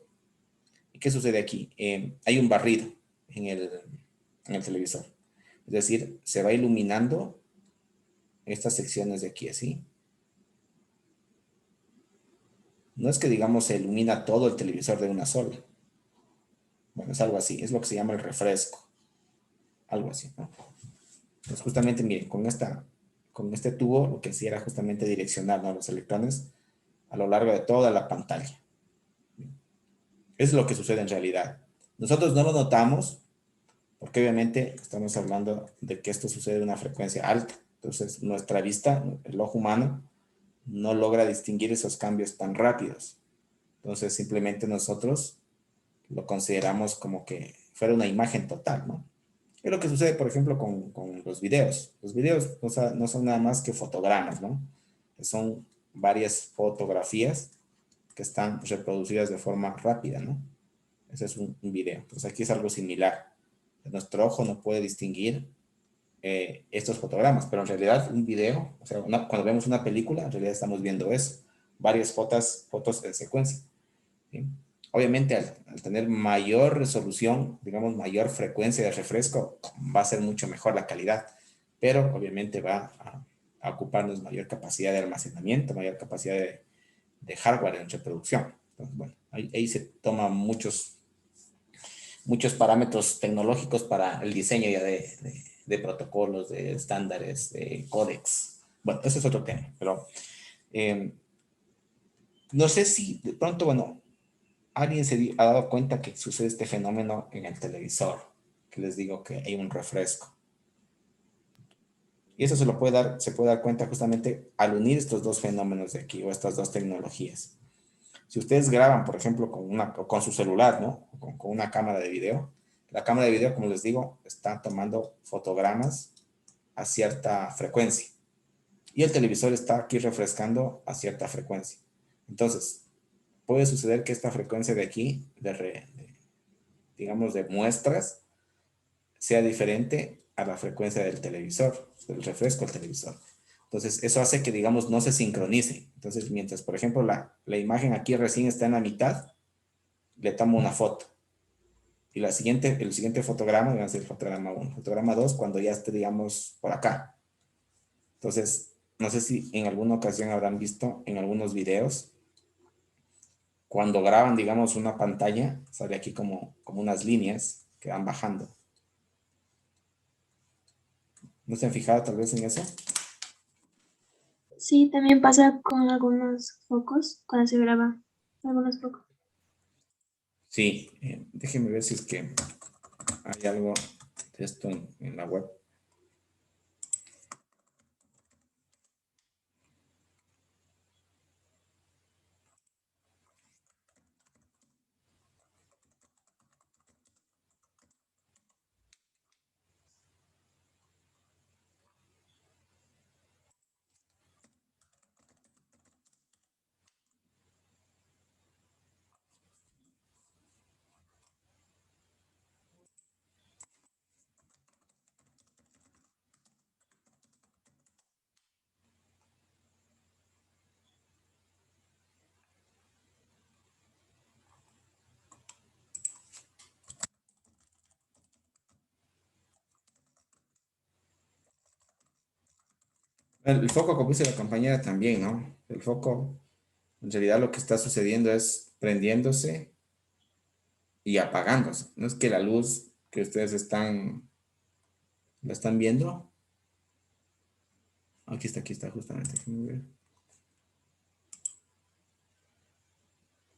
S1: ¿Y qué sucede aquí? Hay un barrido en el televisor. Es decir, se va iluminando estas secciones de aquí, así. No es que, digamos, se ilumina todo el televisor de una sola. Bueno, es algo así. Es lo que se llama el refresco. Algo así, ¿no? Entonces, justamente, miren, con este tubo, lo que hacía era justamente direccionar, ¿no?, los electrones a lo largo de toda la pantalla. Eso es lo que sucede en realidad. Nosotros no lo notamos, porque obviamente estamos hablando de que esto sucede a una frecuencia alta. Entonces, nuestra vista, el ojo humano, no logra distinguir esos cambios tan rápidos. Entonces, simplemente nosotros lo consideramos como que fuera una imagen total, ¿no? Es lo que sucede, por ejemplo, con los videos. Los videos no son nada más que fotogramas, ¿no? Son varias fotografías que están reproducidas de forma rápida, ¿no? Ese es un video. Entonces, aquí es algo similar. Nuestro ojo no puede distinguir estos fotogramas, pero en realidad un video, o sea, cuando vemos una película, en realidad estamos viendo eso, varias fotos en secuencia, ¿sí? Obviamente al tener mayor resolución, digamos mayor frecuencia de refresco, va a ser mucho mejor la calidad, pero obviamente va a ocuparnos mayor capacidad de almacenamiento, mayor capacidad de hardware en reproducción. Entonces, bueno, ahí se toman muchos parámetros tecnológicos para el diseño ya de protocolos, de estándares, de códex. Bueno, eso es otro tema, pero no sé si de pronto, bueno, alguien se ha dado cuenta que sucede este fenómeno en el televisor, que les digo que hay un refresco. Y eso se puede dar cuenta justamente al unir estos dos fenómenos de aquí, o estas dos tecnologías. Si ustedes graban, por ejemplo, con su celular, ¿no? Con una cámara de video, la cámara de video, como les digo, está tomando fotogramas a cierta frecuencia. Y el televisor está aquí refrescando a cierta frecuencia. Entonces, puede suceder que esta frecuencia de aquí, digamos de muestras, sea diferente a la frecuencia del televisor, del refresco del televisor. Entonces, eso hace que, digamos, no se sincronice. Entonces, mientras, por ejemplo, la imagen aquí recién está en la mitad, le tomo una foto. Y el siguiente fotograma, va a ser el fotograma 1. Fotograma 2, cuando ya esté, digamos, por acá. Entonces, no sé si en alguna ocasión habrán visto en algunos videos, cuando graban, digamos, una pantalla, sale aquí como unas líneas que van bajando. ¿No se han fijado tal vez en eso?
S6: Sí, también pasa con algunos focos, cuando se graba algunos focos.
S1: Sí, déjenme ver si es que hay algo de esto en la web. El foco, como dice la compañera también, ¿no? El foco, en realidad lo que está sucediendo es prendiéndose y apagándose. No es que la luz que ustedes ¿la están viendo? Aquí está justamente. Déjenme ver.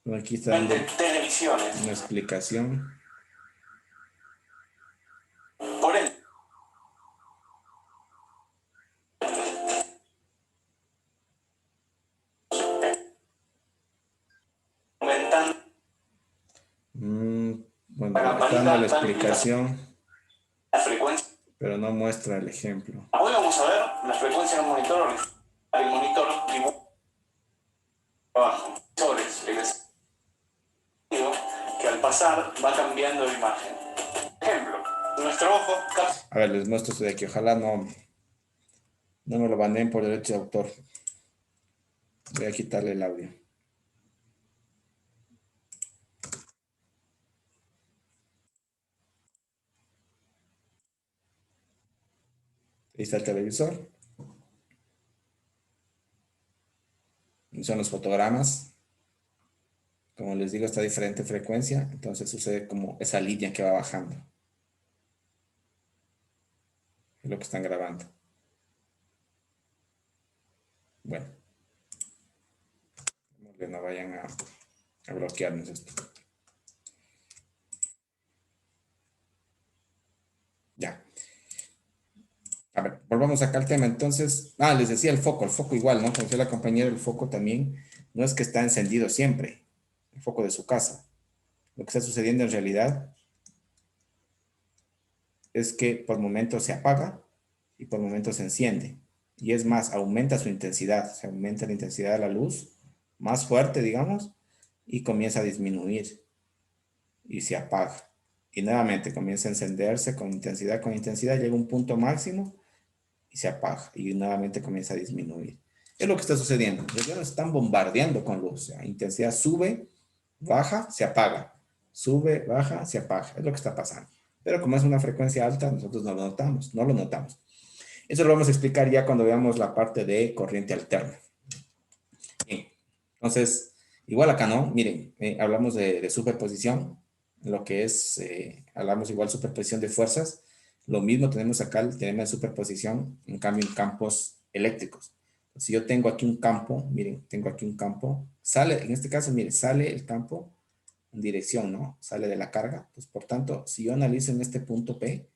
S1: Bueno, aquí está dando una explicación.
S13: Por él.
S1: Bueno, está dando la explicación,
S13: La frecuencia.
S1: pero no muestra el ejemplo.
S13: Hoy vamos a ver la frecuencia del monitor. El monitor abajo. Que al pasar va cambiando de imagen. Ejemplo, nuestro ojo.
S1: A ver, les muestro esto de aquí. Ojalá no me lo baneen por derecho de autor. Voy a quitarle el audio. Ahí está el televisor. Y son los fotogramas. Como les digo, está a diferente frecuencia. Entonces sucede como esa línea que va bajando. Es lo que están grabando. Bueno. Que no vayan a bloquearnos esto. Ya. A ver, volvamos acá al tema. Entonces, les decía el foco igual, ¿no? Como decía la compañera, el foco también no es que está encendido siempre, el foco de su casa. Lo que está sucediendo en realidad es que por momentos se apaga y por momentos se enciende. Y es más, aumenta su intensidad, se aumenta la intensidad de la luz, más fuerte, digamos, y comienza a disminuir y se apaga. Y nuevamente comienza a encenderse con intensidad, llega a un punto máximo y se apaga y nuevamente comienza a disminuir. Es lo que está sucediendo. Los nos están bombardeando con luz. La intensidad sube, baja, se apaga. Sube, baja, se apaga. Es lo que está pasando. Pero como es una frecuencia alta, nosotros no lo notamos. Eso lo vamos a explicar ya cuando veamos la parte de corriente alterna. Bien. Entonces, igual acá, ¿no? Miren, hablamos de superposición, lo que es, hablamos igual superposición de fuerzas. Lo mismo tenemos acá el teorema de superposición, en cambio en campos eléctricos. Si yo tengo aquí un campo, miren, tengo aquí un campo, sale, en este caso, miren, sale el campo en dirección, ¿no? Sale de la carga. Pues por tanto, si yo analizo en este punto P,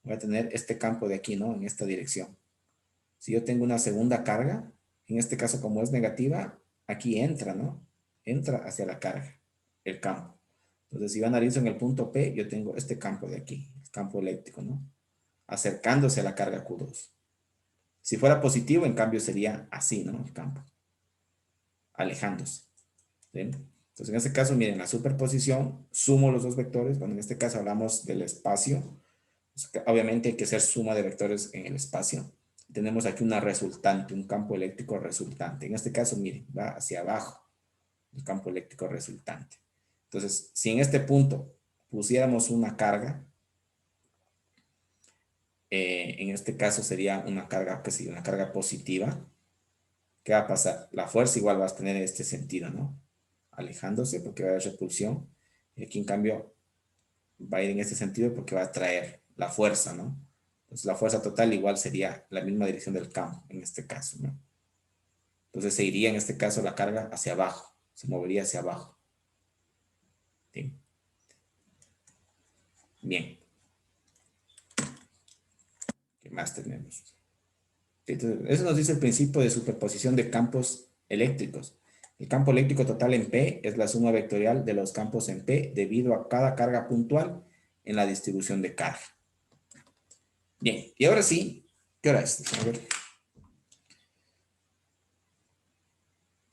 S1: voy a tener este campo de aquí, ¿no? En esta dirección. Si yo tengo una segunda carga, en este caso como es negativa, aquí entra, ¿no? Entra hacia la carga, el campo. Entonces, si yo analizo en el punto P, yo tengo este campo de aquí, el campo eléctrico, ¿no? Acercándose a la carga Q2. Si fuera positivo, en cambio, sería así, ¿no? El campo. Alejándose. ¿Sí? Entonces, en este caso, miren, la superposición, sumo los dos vectores. Bueno, en este caso hablamos del espacio. Obviamente hay que hacer suma de vectores en el espacio. Tenemos aquí una resultante, un campo eléctrico resultante. En este caso, miren, va hacia abajo el campo eléctrico resultante. Entonces, si en este punto pusiéramos una carga, en este caso sería una carga, que sí, una carga positiva. ¿Qué va a pasar? La fuerza igual va a tener este sentido, ¿no? Alejándose porque va a haber repulsión. Y aquí, en cambio, va a ir en este sentido porque va a traer la fuerza, ¿no? Entonces, la fuerza total igual sería la misma dirección del campo, en este caso, ¿no? Entonces, se iría, en este caso, la carga hacia abajo. Se movería hacia abajo. ¿Sí? Bien. ¿Qué más tenemos? Entonces, eso nos dice el principio de superposición de campos eléctricos. El campo eléctrico total en P es la suma vectorial de los campos en P debido a cada carga puntual en la distribución de carga. Bien, y ahora sí, ¿qué hora es? A ver.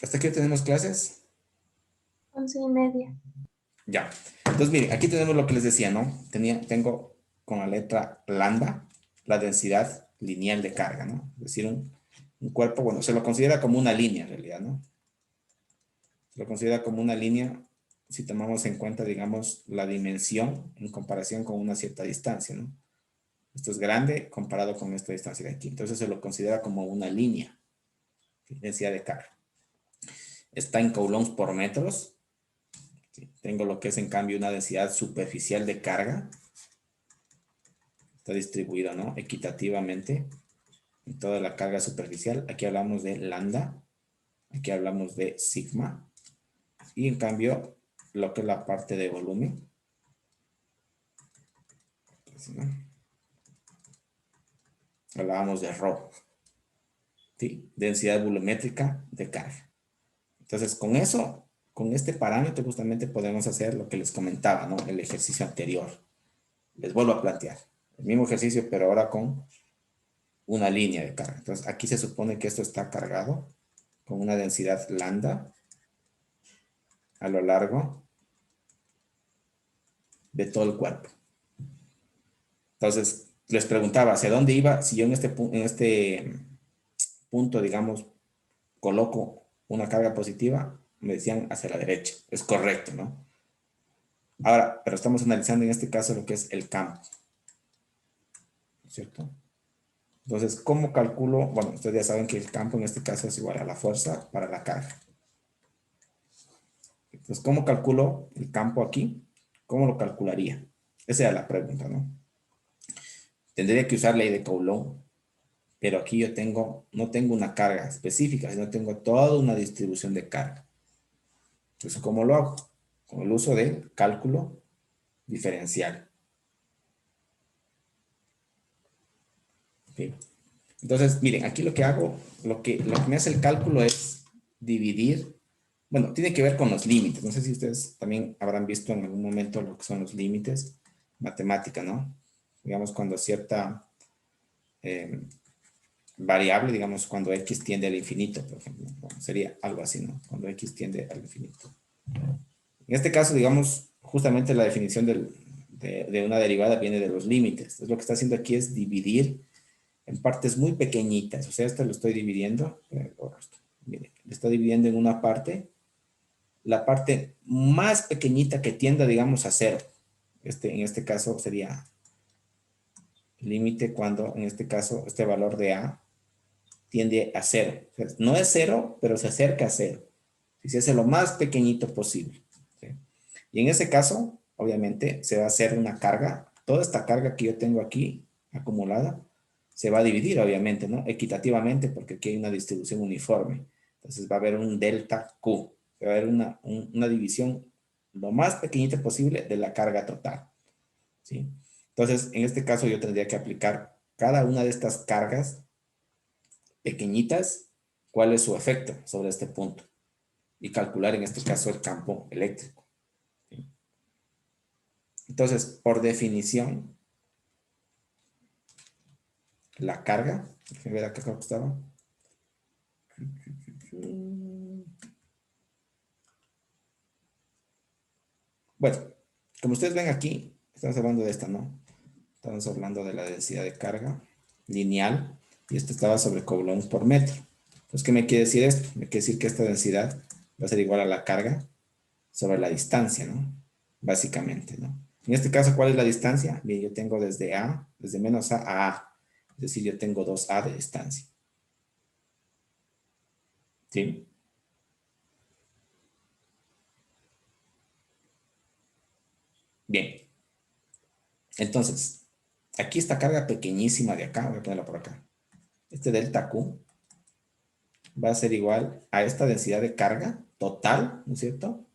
S1: ¿Hasta qué tenemos clases?
S6: 11:30.
S1: Ya. Entonces, miren, aquí tenemos lo que les decía, ¿no? Tengo con la letra lambda la densidad lineal de carga, ¿no? Es decir, un cuerpo, bueno, se lo considera como una línea en realidad, ¿no? Se lo considera como una línea si tomamos en cuenta, digamos, la dimensión en comparación con una cierta distancia, ¿no? Esto es grande comparado con esta distancia de aquí. Entonces se lo considera como una línea. Densidad de carga. Está en coulombs por metros. Sí, tengo lo que es en cambio una densidad superficial de carga. Está distribuida, ¿no? Equitativamente en toda la carga superficial. Aquí hablamos de lambda. Aquí hablamos de sigma. Y en cambio, lo que es la parte de volumen. ¿No? Hablábamos de ρ. ¿Sí? Densidad volumétrica de carga. Entonces, con eso, con este parámetro justamente podemos hacer lo que les comentaba, ¿no? El ejercicio anterior. Les vuelvo a plantear. El mismo ejercicio, pero ahora con una línea de carga. Entonces, aquí se supone que esto está cargado con una densidad lambda a lo largo de todo el cuerpo. Entonces, les preguntaba, ¿hacia dónde iba? Si yo en este punto, digamos, coloco una carga positiva, me decían hacia la derecha. Es correcto, ¿no? Ahora, pero estamos analizando en este caso lo que es el campo. ¿Cierto? Entonces, ¿cómo calculo? Bueno, ustedes ya saben que el campo en este caso es igual a la fuerza para la carga. Entonces, ¿cómo calculo el campo aquí? ¿Cómo lo calcularía? Esa era la pregunta, ¿no? Tendría que usar ley de Coulomb, pero aquí yo no tengo una carga específica, sino tengo toda una distribución de carga. Entonces, ¿cómo lo hago? Con el uso del cálculo diferencial. ¿Sí? Entonces, miren, aquí lo que hago, lo que me hace el cálculo es dividir, bueno, tiene que ver con los límites. No sé si ustedes también habrán visto en algún momento lo que son los límites, matemática, ¿no? Digamos, cuando cierta variable, digamos, cuando x tiende al infinito, por ejemplo. Bueno, sería algo así, ¿no? Cuando x tiende al infinito. En este caso, digamos, justamente la definición de una derivada viene de los límites. Entonces, lo que está haciendo aquí es dividir en partes muy pequeñitas. O sea, esto lo estoy dividiendo. Mire, lo estoy dividiendo en una parte. La parte más pequeñita que tienda, digamos, a cero. En este caso sería límite cuando, en este caso, este valor de a tiende a cero. O sea, no es cero, pero se acerca a cero. Si se hace lo más pequeñito posible. ¿Sí? Y en ese caso, obviamente, se va a hacer una carga. Toda esta carga que yo tengo aquí acumulada se va a dividir, obviamente, ¿no? Equitativamente, porque aquí hay una distribución uniforme. Entonces va a haber un delta Q. Va a haber una división lo más pequeñita posible de la carga total. ¿Sí? Entonces, en este caso yo tendría que aplicar cada una de estas cargas pequeñitas, cuál es su efecto sobre este punto. Y calcular en este caso el campo eléctrico. ¿Sí? Entonces, por definición, la carga. Déjenme ver acá cómo estaba. Bueno, como ustedes ven aquí, estamos hablando de esta, ¿no? Estamos hablando de la densidad de carga lineal y esto estaba sobre coulombs por metro. Entonces, ¿qué me quiere decir esto? Me quiere decir que esta densidad va a ser igual a la carga sobre la distancia, ¿no? Básicamente, ¿no? En este caso, ¿cuál es la distancia? Bien, yo tengo desde A, desde menos A a A. Es decir, yo tengo 2A de distancia. ¿Sí? Bien. Entonces, aquí esta carga pequeñísima de acá, voy a ponerla por acá. Este delta Q va a ser igual a esta densidad de carga total, ¿no es cierto?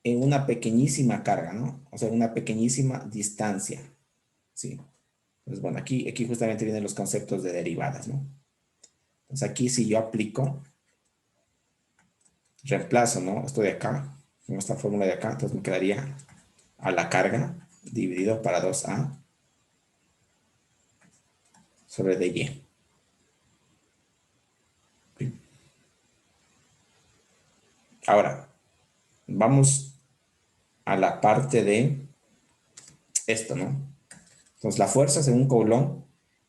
S1: En una pequeñísima carga, ¿no? O sea, una pequeñísima distancia, ¿sí? Entonces, bueno, aquí justamente vienen los conceptos de derivadas, ¿no? Entonces, aquí si yo aplico, reemplazo, ¿no? Esto de acá, con esta fórmula de acá, entonces me quedaría a la carga dividido para 2A sobre dy. Ahora, vamos a la parte de esto, ¿no? Entonces, la fuerza según Coulomb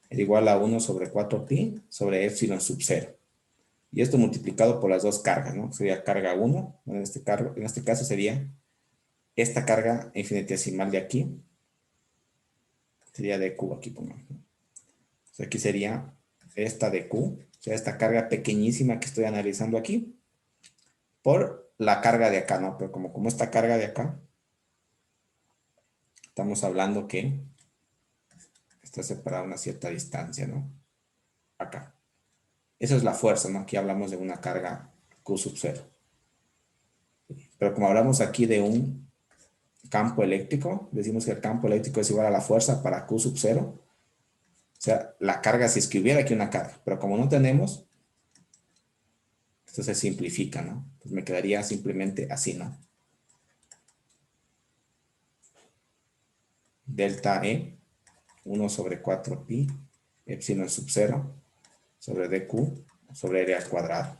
S1: es igual a 1 sobre 4pi sobre epsilon sub 0. Y esto multiplicado por las dos cargas, ¿no? Sería carga 1, en este caso sería esta carga infinitesimal de aquí, sería de Q, aquí pongamos, ¿no? Entonces, aquí sería esta de Q, o sea, esta carga pequeñísima que estoy analizando aquí, por la carga de acá, ¿no? Pero como esta carga de acá, estamos hablando que está separada a una cierta distancia, ¿no? Acá. Esa es la fuerza, ¿no? Aquí hablamos de una carga Q sub 0. Pero como hablamos aquí de un campo eléctrico, decimos que el campo eléctrico es igual a la fuerza para Q sub 0. O sea, la carga, si es que hubiera aquí una carga. Pero como no tenemos, esto se simplifica, ¿no? Pues me quedaría simplemente así, ¿no? Delta E, 1 sobre 4pi, epsilon sub 0, sobre dq, sobre r al cuadrado.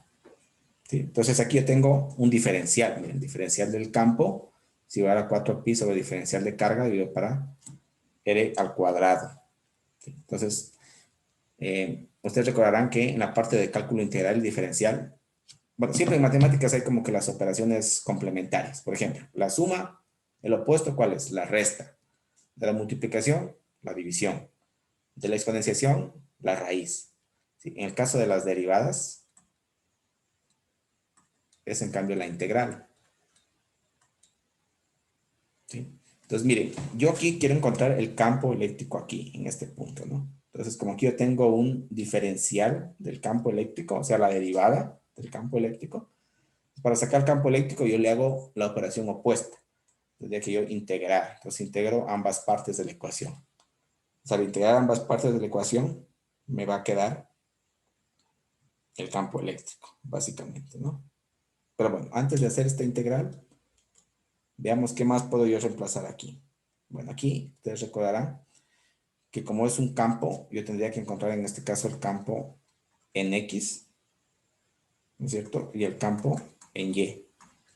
S1: ¿Sí? Entonces aquí yo tengo un diferencial. Miren, diferencial del campo, si va a 4pi sobre diferencial de carga, dividido para r al cuadrado. ¿Sí? Entonces, ustedes recordarán que en la parte de cálculo integral y diferencial, bueno, siempre en matemáticas hay como que las operaciones complementarias. Por ejemplo, la suma, el opuesto, ¿cuál es? La resta. De la multiplicación, la división. De la exponenciación, la raíz. ¿Sí? En el caso de las derivadas, es en cambio la integral. ¿Sí? Entonces, miren, yo aquí quiero encontrar el campo eléctrico aquí, en este punto, ¿no? Entonces, como aquí yo tengo un diferencial del campo eléctrico, o sea, la derivada del campo eléctrico, para sacar el campo eléctrico yo le hago la operación opuesta. Tendría que yo integrar. Entonces, integro ambas partes de la ecuación. O sea, al integrar ambas partes de la ecuación, me va a quedar el campo eléctrico, básicamente, ¿no? Pero bueno, antes de hacer esta integral, veamos qué más puedo yo reemplazar aquí. Bueno, aquí ustedes recordarán que como es un campo, yo tendría que encontrar en este caso el campo en X, ¿no es cierto? Y el campo en Y,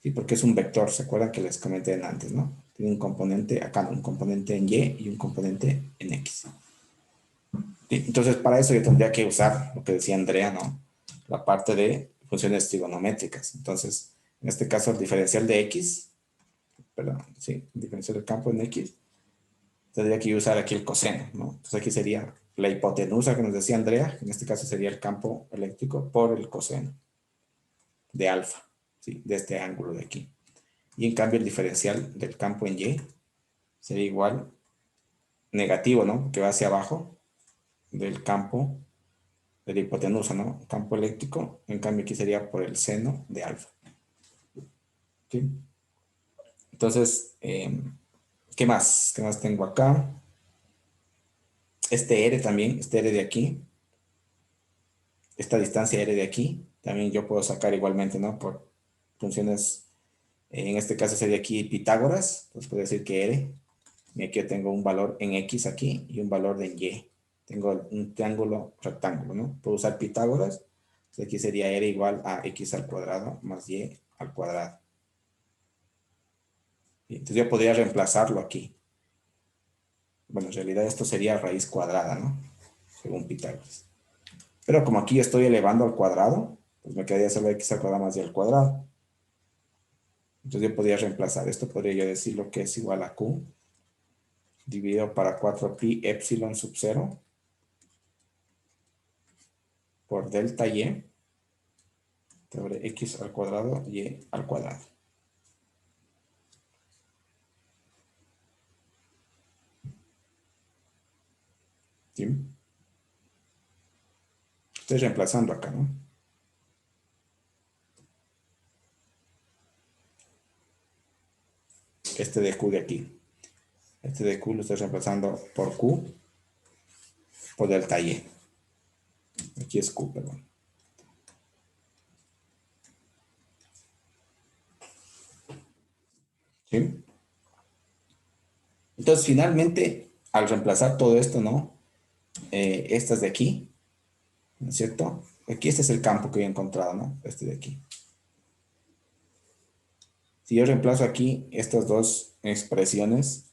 S1: ¿sí? Porque es un vector, ¿se acuerdan que les comenté antes, no? Tiene un componente acá, un componente en Y y un componente en X. ¿Sí? Entonces, para eso yo tendría que usar lo que decía Andrea, ¿no? La parte de funciones trigonométricas. Entonces, en este caso, el diferencial de X, perdón, sí, el diferencial del campo en X, tendría que usar aquí el coseno, ¿no? Entonces, aquí sería la hipotenusa que nos decía Andrea, en este caso sería el campo eléctrico por el coseno de alfa, ¿sí? De este ángulo de aquí. Y en cambio, el diferencial del campo en Y sería igual negativo, ¿no? Que va hacia abajo del campo de la hipotenusa, ¿no? Campo eléctrico, en cambio aquí sería por el seno de alfa. ¿Sí? Entonces, ¿qué más? ¿Qué más tengo acá? Este R también, este R de aquí, esta distancia R de aquí, también yo puedo sacar igualmente, ¿no? Por funciones, en este caso sería aquí Pitágoras, entonces puedo decir que R, y aquí yo tengo un valor en X aquí y un valor de Y. Tengo un triángulo rectángulo, ¿no? Puedo usar Pitágoras. Entonces aquí sería R igual a X al cuadrado más Y al cuadrado. Y entonces yo podría reemplazarlo aquí. Bueno, en realidad esto sería raíz cuadrada, ¿no? Según Pitágoras. Pero como aquí estoy elevando al cuadrado, pues me quedaría solo X al cuadrado más Y al cuadrado. Entonces yo podría reemplazar esto, podría yo decir lo que es igual a Q dividido para 4pi epsilon sub 0 por delta Y sobre X al cuadrado Y al cuadrado. ¿Sí? Estoy reemplazando acá, ¿no? Este de Q de aquí. Este de Q lo estoy reemplazando por Q por delta Y. Aquí es Q, perdón. ¿Sí? Entonces, finalmente, al reemplazar todo esto, ¿no? Estas de aquí, ¿no es cierto? Aquí este es el campo que he encontrado, ¿no? Este de aquí. Si yo reemplazo aquí estas dos expresiones,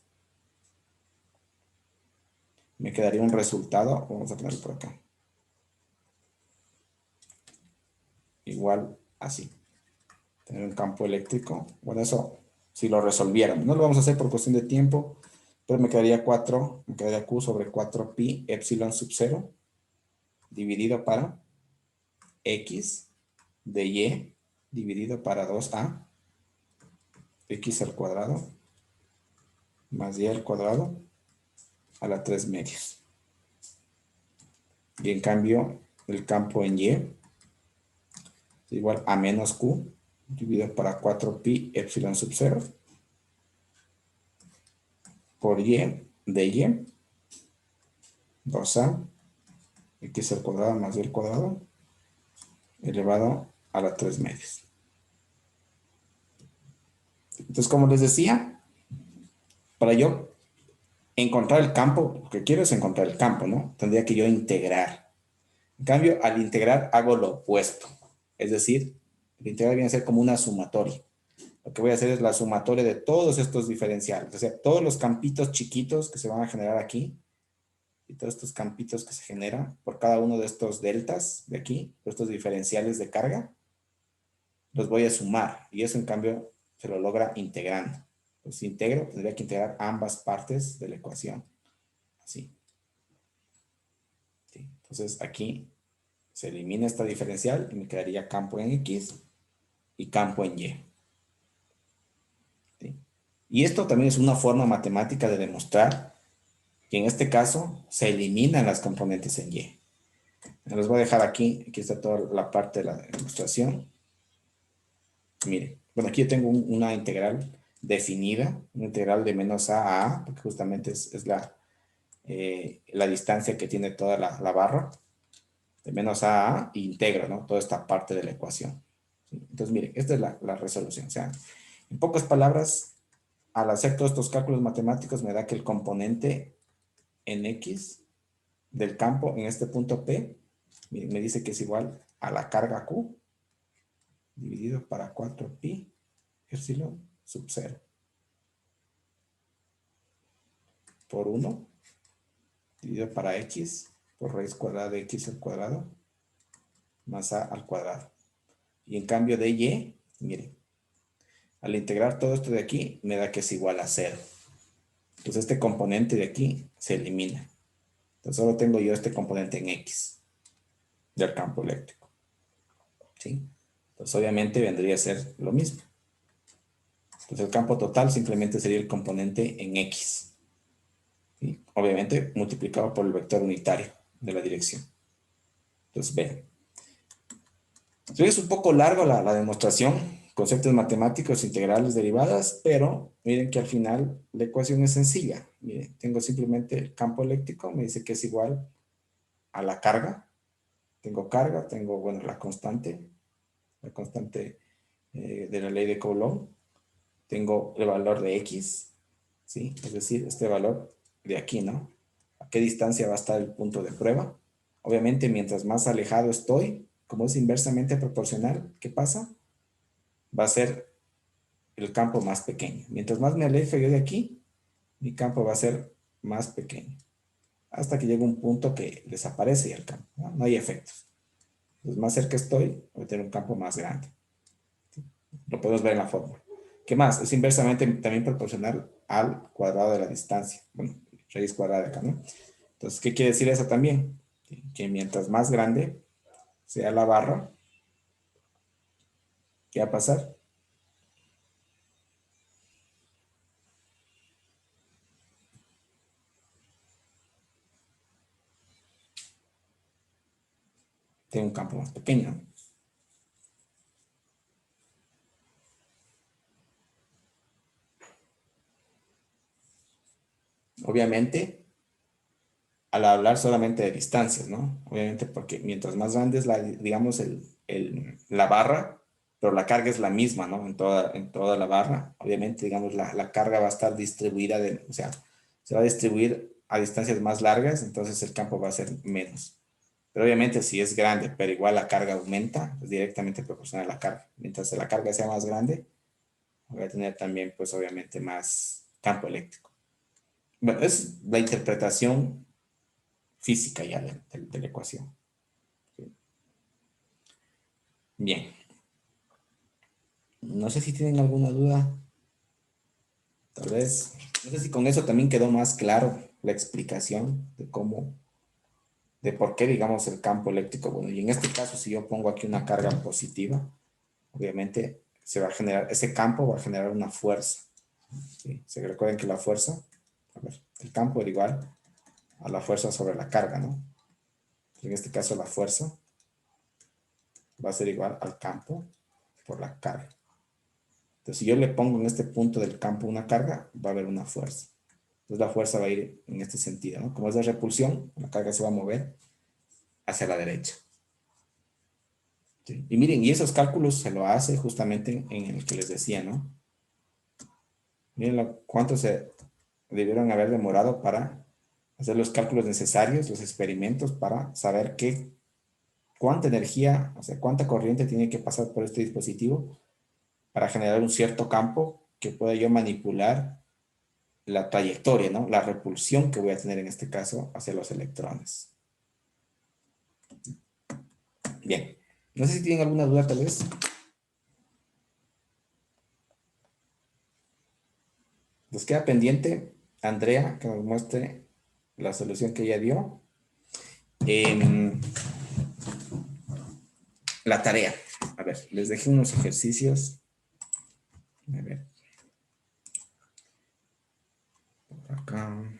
S1: me quedaría un resultado, vamos a ponerlo por acá. Igual así. Tener un campo eléctrico. Bueno, eso si lo resolviéramos. No lo vamos a hacer por cuestión de tiempo, pero me quedaría Q sobre 4pi epsilon sub 0 dividido para X de Y dividido para 2a X al cuadrado más Y al cuadrado a la 3 medios. Y en cambio, el campo en Y es igual a menos Q dividido para 4pi epsilon sub 0 por Y de Y 2a X al cuadrado más Y al cuadrado elevado a la 3 medios. Entonces, como les decía, para yo encontrar el campo, lo que quiero es encontrar el campo, ¿no? Tendría que yo integrar. En cambio, al integrar hago lo opuesto. Es decir, el integral viene a ser como una sumatoria. Lo que voy a hacer es la sumatoria de todos estos diferenciales. O sea, todos los campitos chiquitos que se van a generar aquí y todos estos campitos que se generan por cada uno de estos deltas de aquí, estos diferenciales de carga, los voy a sumar. Y eso, en cambio, se lo logra integrando. Pues si integro, tendría que integrar ambas partes de la ecuación. Así. ¿Sí? Entonces, aquí se elimina esta diferencial y me quedaría campo en X y campo en Y. ¿Sí? Y esto también es una forma matemática de demostrar que en este caso se eliminan las componentes en Y. Me los voy a dejar aquí. Aquí está toda la parte de la demostración. Miren, bueno, aquí yo tengo una integral definida, una integral de menos a a, porque justamente es la distancia que tiene toda la barra, de menos a e integro, ¿no? Toda esta parte de la ecuación. ¿Sí? Entonces, miren, esta es la resolución. O sea, en pocas palabras, al hacer todos estos cálculos matemáticos, me da que el componente en X del campo en este punto P, miren, me dice que es igual a la carga Q dividido para 4pi epsilon sub 0 por 1 dividido para X por raíz cuadrada de X al cuadrado más A al cuadrado. Y en cambio de Y, miren, al integrar todo esto de aquí, me da que es igual a 0. Entonces este componente de aquí se elimina. Entonces solo tengo yo este componente en X del campo eléctrico. ¿Sí? Entonces obviamente vendría a ser lo mismo. Entonces el campo total simplemente sería el componente en X. ¿Sí? Obviamente multiplicado por el vector unitario de la dirección. Entonces vean. Es un poco largo la demostración, conceptos matemáticos, integrales, derivadas, pero miren que al final la ecuación es sencilla. Miren, tengo simplemente el campo eléctrico, me dice que es igual a la carga. Tengo carga, tengo, bueno, la constante de la ley de Coulomb. Tengo el valor de X, ¿sí? Es decir, este valor de aquí, ¿no? a qué distancia va a estar el punto de prueba. Obviamente, mientras más alejado estoy, como es inversamente proporcional, ¿qué pasa? Va a ser el campo más pequeño. Mientras más me alejo yo de aquí, mi campo va a ser más pequeño. Hasta que llegue un punto que desaparece ya el campo, ¿no? No hay efectos. Entonces, más cerca estoy, voy a tener un campo más grande. ¿Sí? Lo podemos ver en la fórmula. ¿Qué más? Es inversamente también proporcional al cuadrado de la distancia. Bueno, raíz cuadrada de acá, ¿no? Entonces, ¿qué quiere decir eso también? Que mientras más grande sea la barra, ¿qué va a pasar? Tiene un campo más pequeño. Obviamente, al hablar solamente de distancias, ¿no? Obviamente porque mientras más grande es digamos, la barra, pero la carga es la misma, ¿no? En toda la barra. Obviamente, digamos, la carga va a estar distribuida, o sea, se va a distribuir a distancias más largas, entonces el campo va a ser menos. Pero obviamente si es grande, pero igual la carga aumenta, es directamente proporcional a la carga. Mientras la carga sea más grande, voy a tener también, pues obviamente, más campo eléctrico. Bueno, es la interpretación física ya de la ecuación. ¿Sí? Bien. No sé si tienen alguna duda. Tal vez, no sé si con eso también quedó más claro la explicación de cómo, de por qué, digamos, el campo eléctrico. Bueno, y en este caso, si yo pongo aquí una carga positiva, obviamente se va a generar, ese campo va a generar una fuerza. ¿Sí? Se recuerden que la fuerza, a ver, el campo era igual a la fuerza sobre la carga, ¿no? En este caso la fuerza va a ser igual al campo por la carga. Entonces, si yo le pongo en este punto del campo una carga, va a haber una fuerza. Entonces, la fuerza va a ir en este sentido, ¿no? Como es de repulsión, la carga se va a mover hacia la derecha. ¿Sí? Y miren, y esos cálculos se lo hace justamente en el que les decía, ¿no? Miren cuánto se debieron haber demorado para hacer los cálculos necesarios, los experimentos, para saber cuánta energía, o sea, cuánta corriente tiene que pasar por este dispositivo para generar un cierto campo que pueda yo manipular la trayectoria, ¿no? La repulsión que voy a tener en este caso hacia los electrones. Bien. No sé si tienen alguna duda tal vez. Nos queda pendiente Andrea que nos muestre la solución que ella dio. La tarea. A ver, les dejé unos ejercicios. A ver. Por acá.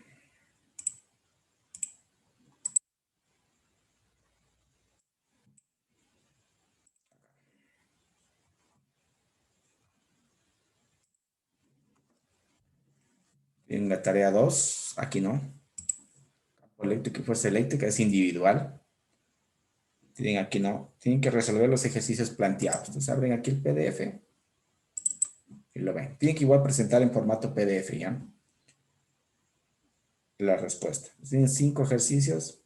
S1: En la tarea 2, aquí no. Campo eléctrico y fuerza eléctrica es individual. Tienen aquí no. Tienen que resolver los ejercicios planteados. Entonces abren aquí el PDF y lo ven. Tienen que igual presentar en formato PDF, ¿ya? La respuesta. Tienen 5 ejercicios.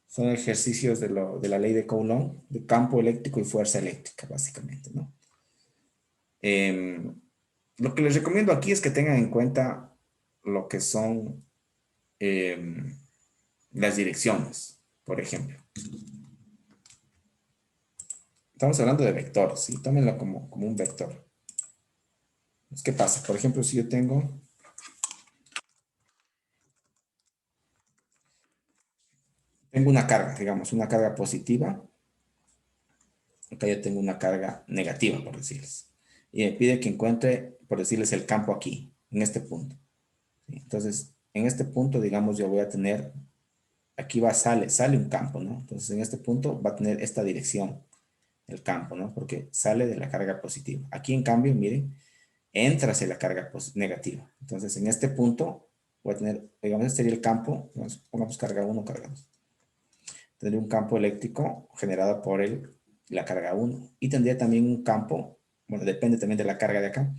S1: Son ejercicios de la ley de Coulomb, de campo eléctrico y fuerza eléctrica, básicamente, ¿no? Lo que les recomiendo aquí es que tengan en cuenta lo que son las direcciones, por ejemplo. Estamos hablando de vectores, ¿sí? Tómenlo como un vector. ¿Qué pasa? Por ejemplo, si yo tengo una carga, digamos, una carga positiva. Acá yo tengo una carga negativa, por decirles. Y me pide que encuentre, por decirles, el campo aquí, en este punto. Entonces, en este punto, digamos, yo voy a tener, aquí sale un campo, ¿no? Entonces, en este punto va a tener esta dirección, el campo, ¿no? Porque sale de la carga positiva. Aquí, en cambio, miren, entra hacia la carga negativa. Entonces, en este punto, voy a tener, digamos, este sería el campo, pongamos carga 1, carga 2. Tendría un campo eléctrico generado por la carga 1. Y tendría también un campo, bueno, depende también de la carga de acá,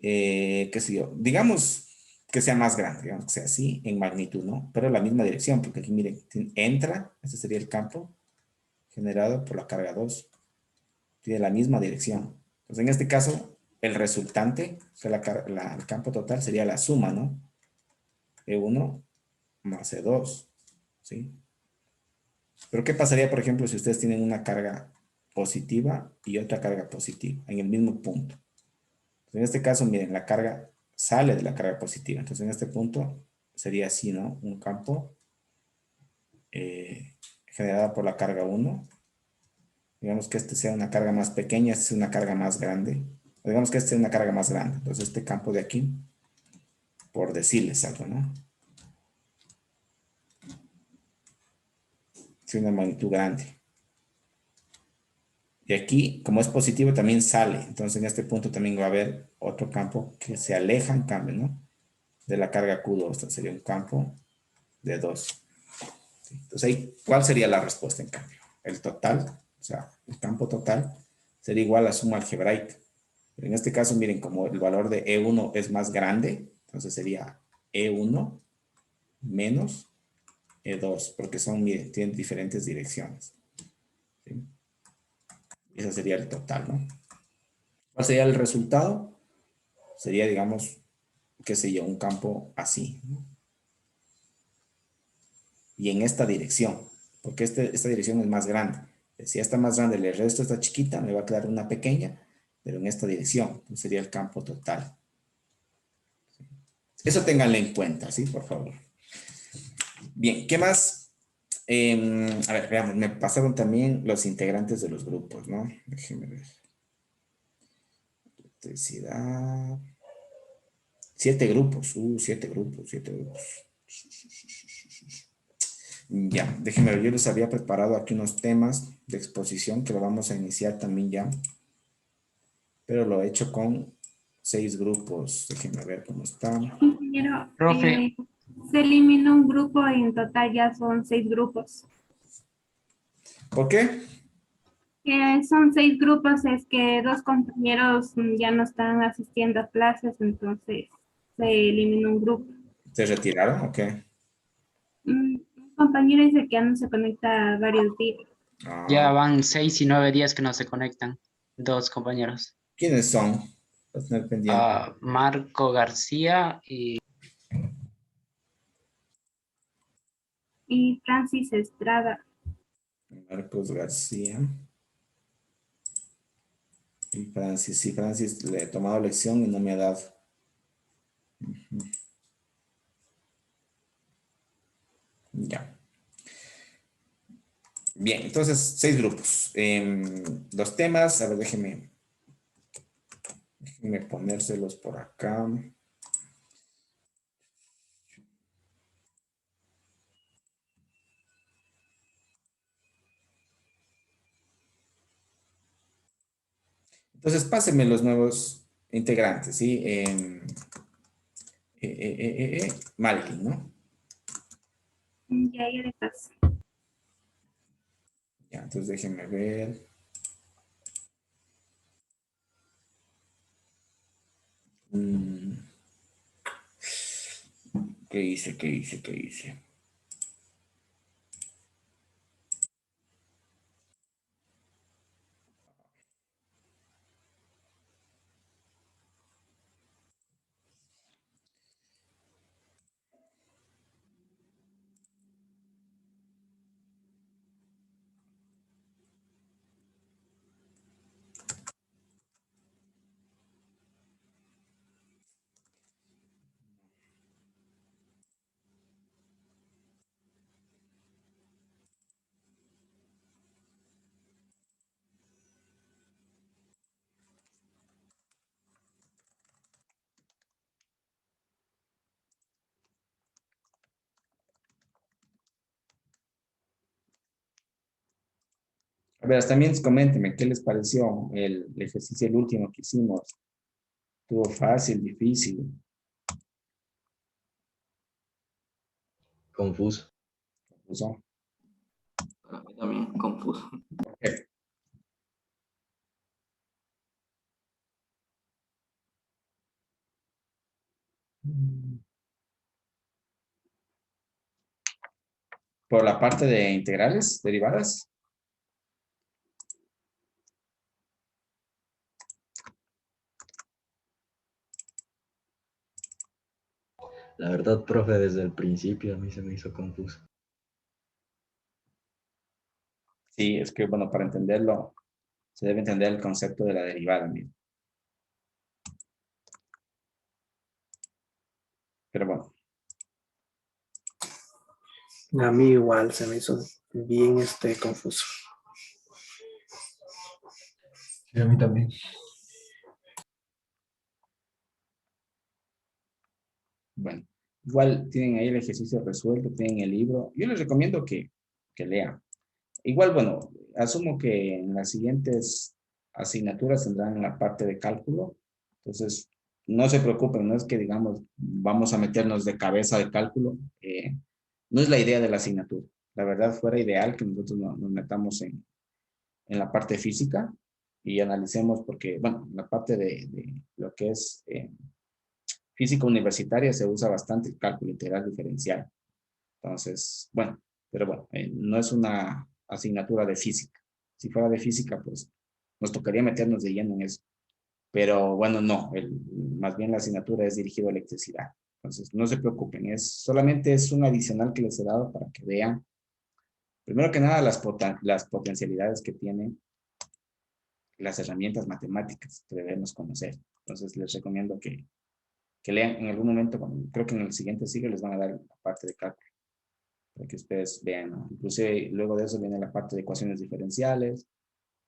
S1: qué sé yo, digamos, que sea más grande, digamos que sea así en magnitud, ¿no? Pero la misma dirección, porque aquí miren, entra, este sería el campo generado por la carga 2. Tiene la misma dirección. Entonces, en este caso, el resultante, o sea, el campo total sería la suma, ¿no? E1 más E2, ¿sí? Pero ¿qué pasaría, por ejemplo, si ustedes tienen una carga positiva y otra carga positiva en el mismo punto? En este caso, miren, la carga sale de la carga positiva. Entonces, en este punto sería así, ¿no? Un campo generado por la carga 1. Digamos que este sea una carga más pequeña, este sea una carga más grande. O digamos que este sea una carga más grande. Entonces, este campo de aquí, por decirles algo, ¿no? Es una magnitud grande. Y aquí, como es positivo, también sale. Entonces, en este punto también va a haber otro campo que se aleja, en cambio, ¿no? De la carga Q2. Entonces, sería un campo de 2. Entonces, ahí, ¿cuál sería la respuesta, en cambio? El total, o sea, el campo total sería igual a la suma algebraica. Pero en este caso, miren, como el valor de E1 es más grande, entonces sería E1 menos E2, porque son, miren, tienen diferentes direcciones. ¿Sí? Ese sería el total, ¿no? ¿Cuál sería el resultado? Sería, digamos, qué sé yo, un campo así, ¿no? Y en esta dirección, porque esta dirección es más grande. Si esta más grande le resto esta chiquita, me va a quedar una pequeña, pero en esta dirección, entonces sería el campo total. Eso ténganlo en cuenta, ¿sí? Por favor. Bien, ¿qué más? A ver, veamos, me pasaron también los integrantes de los grupos, ¿no? Déjenme ver. Electricidad. 7 grupos, 7 grupos, 7 grupos. Ya, déjenme ver, yo les había preparado aquí unos temas de exposición que lo vamos a iniciar también ya. Pero lo he hecho con 6 grupos. Déjenme ver cómo están.
S14: Compañero,
S10: Profe,
S14: se elimina un grupo y en total ya son 6 grupos.
S1: ¿Por qué?
S14: Son 6 grupos, es que 2 compañeros ya no están asistiendo a clases, entonces se elimina un grupo.
S1: ¿Se retiraron o qué?
S14: Un compañero dice que ya no se conecta varios días.
S10: ya
S1: Ah,
S10: van 6 y 9 días que no se conectan. 2 compañeros.
S1: ¿quiénes son? Para tener pendiente.
S10: Marco García y
S14: Y Francis Estrada.
S1: Marcos García. Y Francis. Sí, Francis le he tomado lección y no me ha dado. Ya. Bien, entonces 6 grupos. Los temas, a ver, déjenme ponérselos por acá. Entonces, pásenme los nuevos integrantes, ¿sí? Malkin, ¿no?
S14: Ya le paso.
S1: Ya, entonces déjenme ver. ¿Qué hice? ¿Qué hice? ¿Qué hice? A ver, también coméntenme, ¿qué les pareció el ejercicio, el último que hicimos? ¿Estuvo fácil, difícil?
S15: Confuso.
S1: ¿Confuso?
S15: Para mí también, confuso.
S1: Ok. Por la parte de integrales, derivadas.
S16: La verdad, profe, desde el principio a mí se me hizo confuso.
S1: Sí, es que, bueno, para entenderlo, se debe entender el concepto de la derivada. Mira. Pero bueno.
S17: A mí igual se me hizo bien confuso.
S16: Sí, a mí también.
S1: Bueno, igual tienen ahí el ejercicio resuelto, tienen el libro. Yo les recomiendo que lean. Igual, bueno, asumo que en las siguientes asignaturas tendrán la parte de cálculo. Entonces, no se preocupen, no es que digamos, vamos a meternos de cabeza de cálculo. No es la idea de la asignatura. La verdad, fuera ideal que nosotros nos metamos en la parte física y analicemos porque, bueno, la parte de lo que es física universitaria se usa bastante el cálculo integral diferencial. Entonces, bueno, pero bueno, no es una asignatura de física. Si fuera de física, pues nos tocaría meternos de lleno en eso. Pero bueno, no, más bien la asignatura es dirigida a electricidad. Entonces, no se preocupen, solamente es un adicional que les he dado para que vean, primero que nada, las potencialidades que tienen las herramientas matemáticas que debemos conocer. Entonces, les recomiendo que lean en algún momento, creo que en el siguiente siglo les van a dar la parte de cálculo, para que ustedes vean, ¿no? Inclusive luego de eso viene la parte de ecuaciones diferenciales,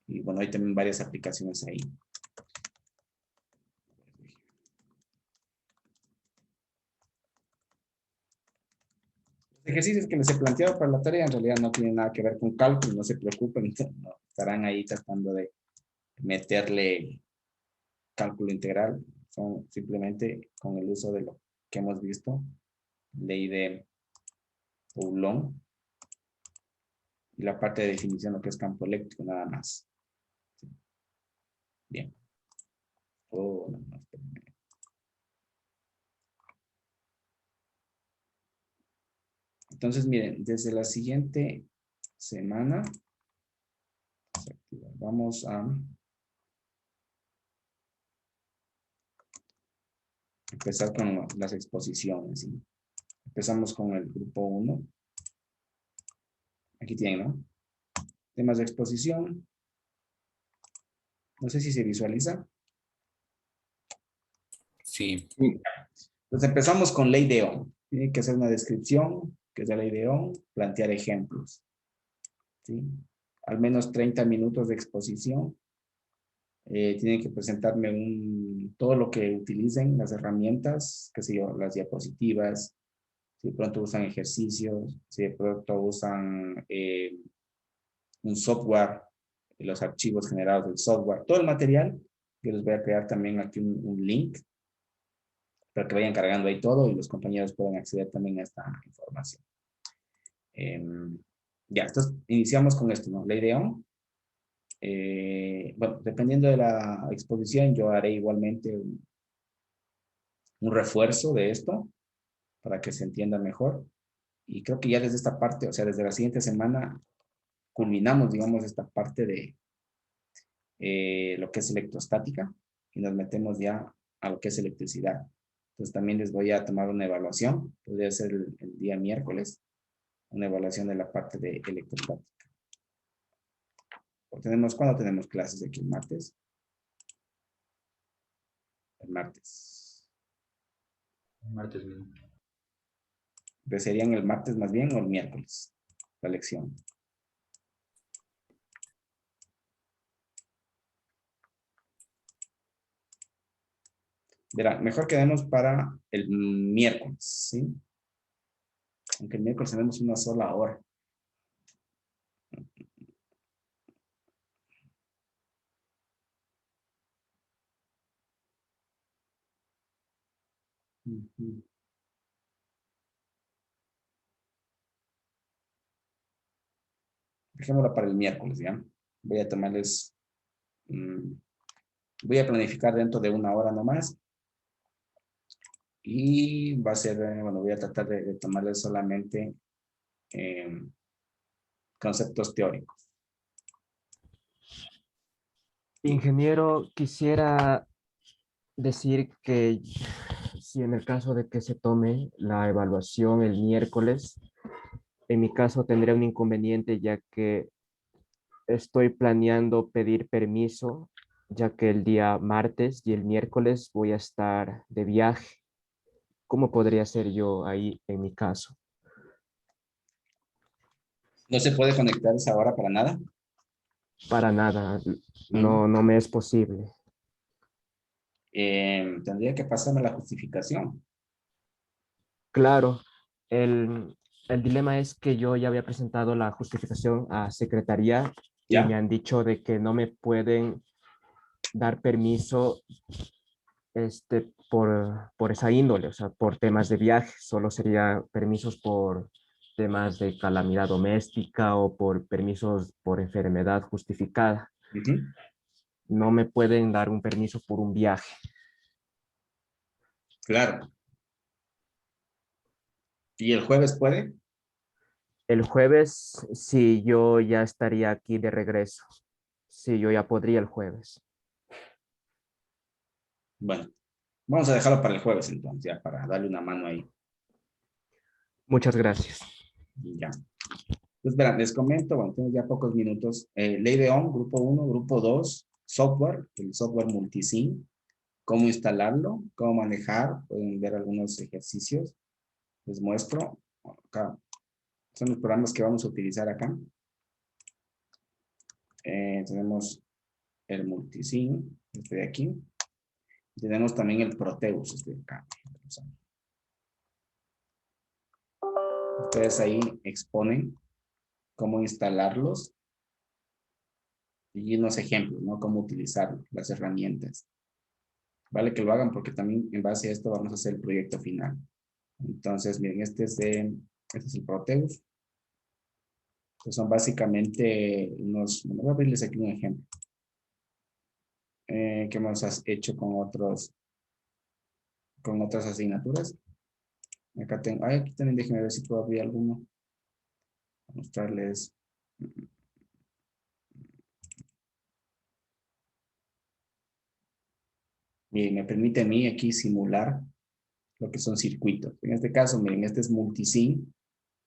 S1: y bueno, hay también varias aplicaciones ahí. Los ejercicios que les he planteado para la tarea en realidad no tienen nada que ver con cálculo, no se preocupen, no, estarán ahí tratando de meterle cálculo integral, son simplemente con el uso de lo que hemos visto, ley de Coulomb, y la parte de definición de lo que es campo eléctrico, nada más. Bien. Oh, no, espérenme. Entonces, miren, desde la siguiente semana, vamos a empezar con las exposiciones, ¿sí? Empezamos con el grupo 1. Aquí tienen, ¿no? Temas de exposición. No sé si se visualiza.
S4: Sí.
S1: Entonces empezamos con ley de Ohm. Tiene que hacer una descripción, que es la ley de Ohm, plantear ejemplos. ¿Sí? Al menos 30 minutos de exposición. Tienen que presentarme todo lo que utilicen, las herramientas, qué sé yo, las diapositivas, si de pronto usan ejercicios, si de pronto usan un software, los archivos generados del software, todo el material. Yo les voy a crear también aquí un link para que vayan cargando ahí todo y los compañeros puedan acceder también a esta información. Ya, entonces iniciamos con esto, ¿no? Ley de Ohm. Bueno, dependiendo de la exposición, yo haré igualmente un refuerzo de esto para que se entienda mejor. Y creo que ya desde esta parte, o sea, desde la siguiente semana, culminamos, digamos, esta parte de lo que es electrostática y nos metemos ya a lo que es electricidad. Entonces también les voy a tomar una evaluación, podría ser el día miércoles, una evaluación de la parte de electrostática. ¿Cuándo tenemos clases aquí? ¿El martes? El martes.
S4: El martes mismo.
S1: ¿Serían el martes más bien o el miércoles? La lección. Verá, mejor quedemos para el miércoles, ¿sí? Aunque el miércoles tenemos una sola hora. Dejémosla para el miércoles, ¿ya? Voy a tomarles... voy a planificar dentro de una hora nomás. Y va a ser, bueno, voy a tratar de tomarles solamente conceptos teóricos.
S18: Ingeniero, quisiera decir que si en el caso de que se tome la evaluación el miércoles, en mi caso tendré un inconveniente ya que estoy planeando pedir permiso, ya que el día martes y el miércoles voy a estar de viaje. ¿Cómo podría ser yo ahí en mi caso?
S1: ¿No se puede conectar esa hora para nada?
S18: Para nada, no me es posible.
S1: Tendría que pasarme la justificación.
S18: Claro, el dilema es que yo ya había presentado la justificación a secretaría y
S1: ¿Ya?
S18: me han dicho de que no me pueden dar permiso por esa índole, o sea, por temas de viaje, solo sería permisos por temas de calamidad doméstica o por permisos por enfermedad justificada. No me pueden dar un permiso por un viaje.
S1: Claro. ¿Y el jueves puede?
S18: El jueves, sí, yo ya estaría aquí de regreso. Sí, yo ya podría el jueves.
S1: Bueno, vamos a dejarlo para el jueves entonces, ya para darle una mano ahí.
S18: Muchas gracias.
S1: Ya. Pues verán, les comento, bueno, tengo ya pocos minutos. Ley de Ohm, grupo 1, grupo 2, software, el software multisync, cómo instalarlo, cómo manejar, pueden ver algunos ejercicios. Les muestro. Acá son los programas que vamos a utilizar acá. Tenemos el multisync, este de aquí. Tenemos también el Proteus, este de acá. Ustedes ahí exponen cómo instalarlos y unos ejemplos, ¿no? Cómo utilizar las herramientas. Vale que lo hagan porque también en base a esto vamos a hacer el proyecto final. Entonces, miren, este es el Proteus. Pues son básicamente unos, bueno, voy a abrirles aquí un ejemplo. Que hemos hecho con otras asignaturas. Acá tengo, aquí también déjenme ver si puedo abrir alguno. Voy a mostrarles. Miren, me permite a mí aquí simular lo que son circuitos. En este caso, miren, este es multisync.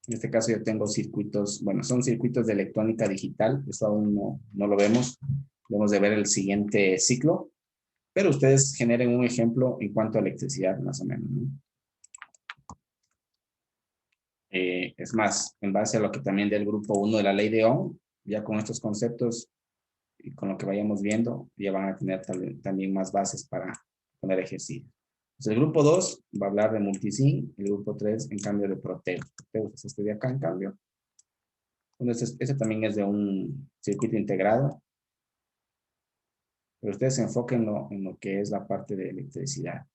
S1: En este caso yo tengo circuitos, bueno, son circuitos de electrónica digital. Esto aún no lo vemos. Debemos de ver el siguiente ciclo. Pero ustedes generen un ejemplo en cuanto a electricidad, más o menos, ¿no? Es más, en base a lo que también del grupo 1 de la ley de Ohm, ya con estos conceptos y con lo que vayamos viendo, ya van a tener también más bases para poner ejercicio. Entonces, el grupo 2 va a hablar de multisync, el grupo 3 en cambio de Proteus. Proteus es este de acá en cambio. Entonces, este también es de un circuito integrado. Pero ustedes se enfoquen en lo que es la parte de electricidad.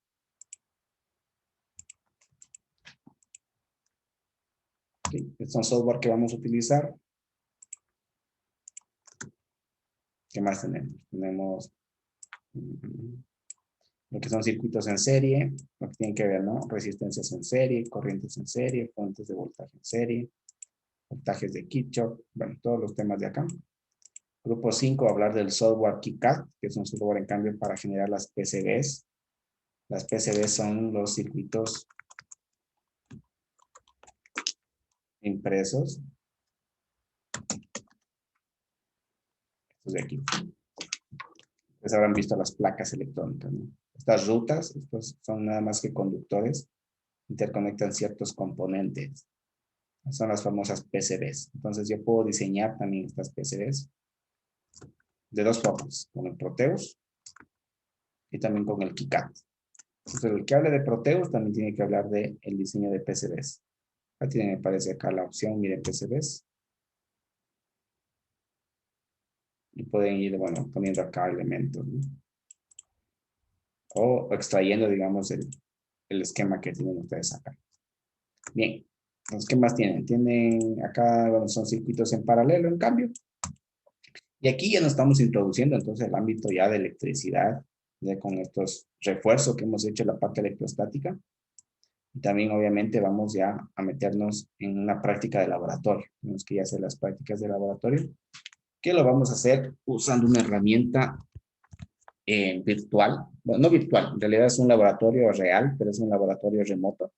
S1: Okay. Estos son software que vamos a utilizar. ¿Qué más tenemos? Tenemos lo que son circuitos en serie, lo que tienen que ver, ¿no? Resistencias en serie, corrientes en serie, fuentes de voltaje en serie, voltajes de Kirchhoff, bueno, todos los temas de acá. Grupo 5 va a hablar del software KiCad, que es un software en cambio para generar las PCBs. Las PCBs son los circuitos impresos. Estos de aquí. Ustedes habrán visto las placas electrónicas, ¿no? Estas rutas, estos son nada más que conductores, interconectan ciertos componentes. Son las famosas PCBs. Entonces yo puedo diseñar también estas PCBs de dos formas, con el Proteus y también con el KiCad. Entonces el que hable de Proteus también tiene que hablar del diseño de PCBs. Aquí tienen, me parece acá la opción, miren PCBs. Y pueden ir, bueno, poniendo acá elementos, ¿no? O extrayendo, digamos, el esquema que tienen ustedes acá. Bien, entonces, ¿qué más tienen? Tienen acá, bueno, son circuitos en paralelo, en cambio. Y aquí ya nos estamos introduciendo, entonces, el ámbito ya de electricidad, ya con estos refuerzos que hemos hecho en la parte electrostática. Y también obviamente vamos ya a meternos en una práctica de laboratorio. Tenemos que ya hacer las prácticas de laboratorio, que lo vamos a hacer usando una herramienta virtual. Bueno, no virtual, en realidad es un laboratorio real, pero es un laboratorio remoto.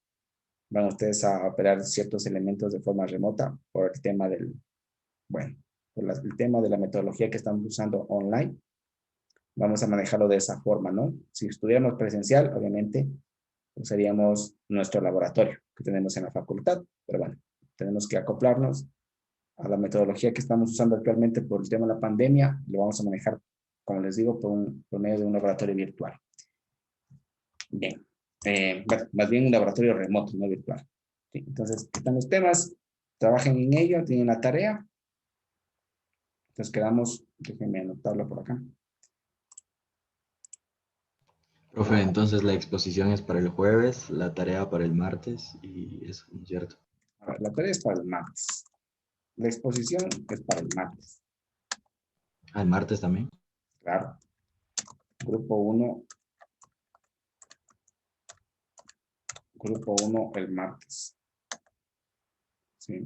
S1: Van ustedes a operar ciertos elementos de forma remota por el tema del, bueno, por el tema de la metodología que estamos usando online. Vamos a manejarlo de esa forma, ¿no? Si estuviéramos presencial, obviamente, usaríamos nuestro laboratorio que tenemos en la facultad, pero bueno, tenemos que acoplarnos a la metodología que estamos usando actualmente por el tema de la pandemia. Lo vamos a manejar, como les digo, por medio de un laboratorio virtual. Bien. Bueno, más bien un laboratorio remoto, no virtual. ¿Sí? Entonces, están los temas, trabajen en ello, tienen la tarea. Entonces quedamos, déjenme anotarlo por acá.
S16: Profe, entonces la exposición es para el jueves, la tarea para el martes y eso, ¿no es cierto?
S1: A ver, la tarea es para el martes. La exposición es para el martes.
S16: ¿Al martes también?
S1: Claro. Grupo 1. Grupo 1 el martes. ¿Sí?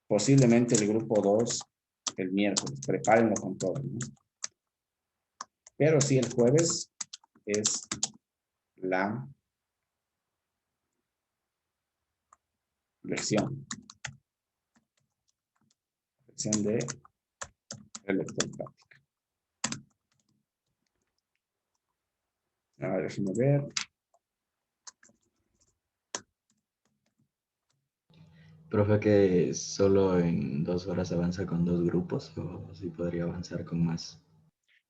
S1: Posiblemente el grupo 2 el miércoles. Prepárenlo con todo, ¿no? Pero sí, el jueves es la lección. Lección de electrostática. A ver, déjenme ver.
S16: Profe, que solo en 2 horas avanza con 2 grupos o si podría avanzar con más.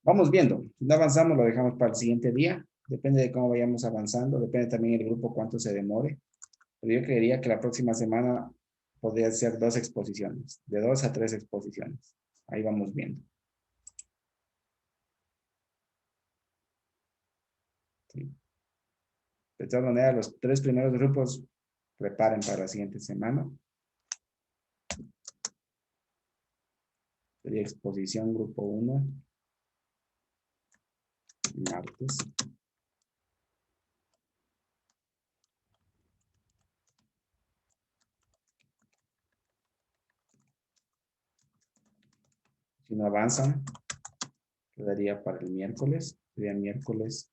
S1: Vamos viendo. Si no avanzamos, lo dejamos para el siguiente día. Depende de cómo vayamos avanzando. Depende también del grupo cuánto se demore. Pero yo creería que la próxima semana podría ser 2 exposiciones. De 2 a 3 exposiciones. Ahí vamos viendo. Sí. De todas maneras, los 3 primeros grupos preparen para la siguiente semana. Sería exposición grupo 1. Martes. Si no avanzan, quedaría para el miércoles. Sería miércoles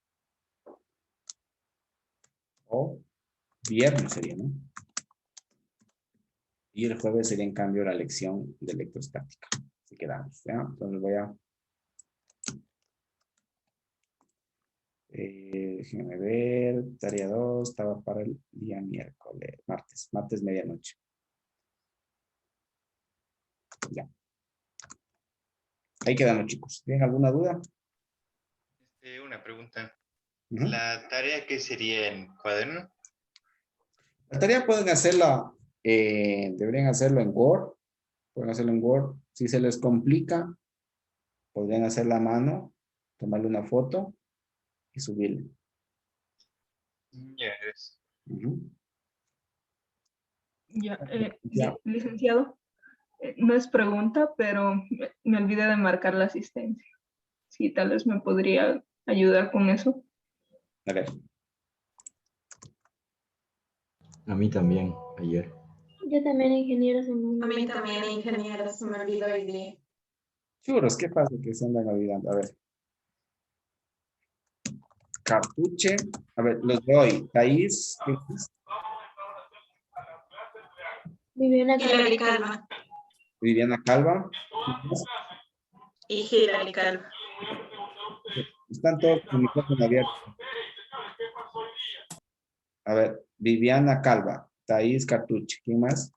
S1: o viernes sería, ¿no? Y el jueves sería en cambio la lección de electrostática. Así quedamos, ¿ya? Entonces voy a... déjenme ver. Tarea 2 estaba para el día miércoles, martes. Martes medianoche. Ya. Ahí quedamos, chicos. ¿Tienen alguna duda?
S19: Una pregunta.
S1: Ujú.
S19: ¿La tarea qué sería en cuaderno?
S1: La tarea pueden hacerla, deberían hacerlo en Word. Pueden hacerlo en Word. Si se les complica, podrían hacerla a mano, tomarle una foto y subirla.
S19: Ya es.
S1: Ujú.
S2: Ya,
S1: Ya.
S2: licenciado, no es pregunta, pero me olvidé de marcar la asistencia. Sí, tal vez me podría ayudar con eso.
S1: A ver.
S16: A mí también, ayer.
S6: Yo también, ingeniero, se me
S3: A mí
S6: olvidó.
S3: también, ingeniero, se me olvidó hoy día.
S1: Churos, ¿qué pasa que se andan olvidando? A ver. Cartuche. A ver, los de hoy. Thais. ¿Qué es?
S6: Viviana
S3: Hilary
S6: Calva.
S3: Calva.
S1: Viviana Calva.
S3: Y Hilary Calva.
S1: Están todos con mi micrófono abierto. A ver, Viviana Calva. Thais Cartuche. ¿Quién más?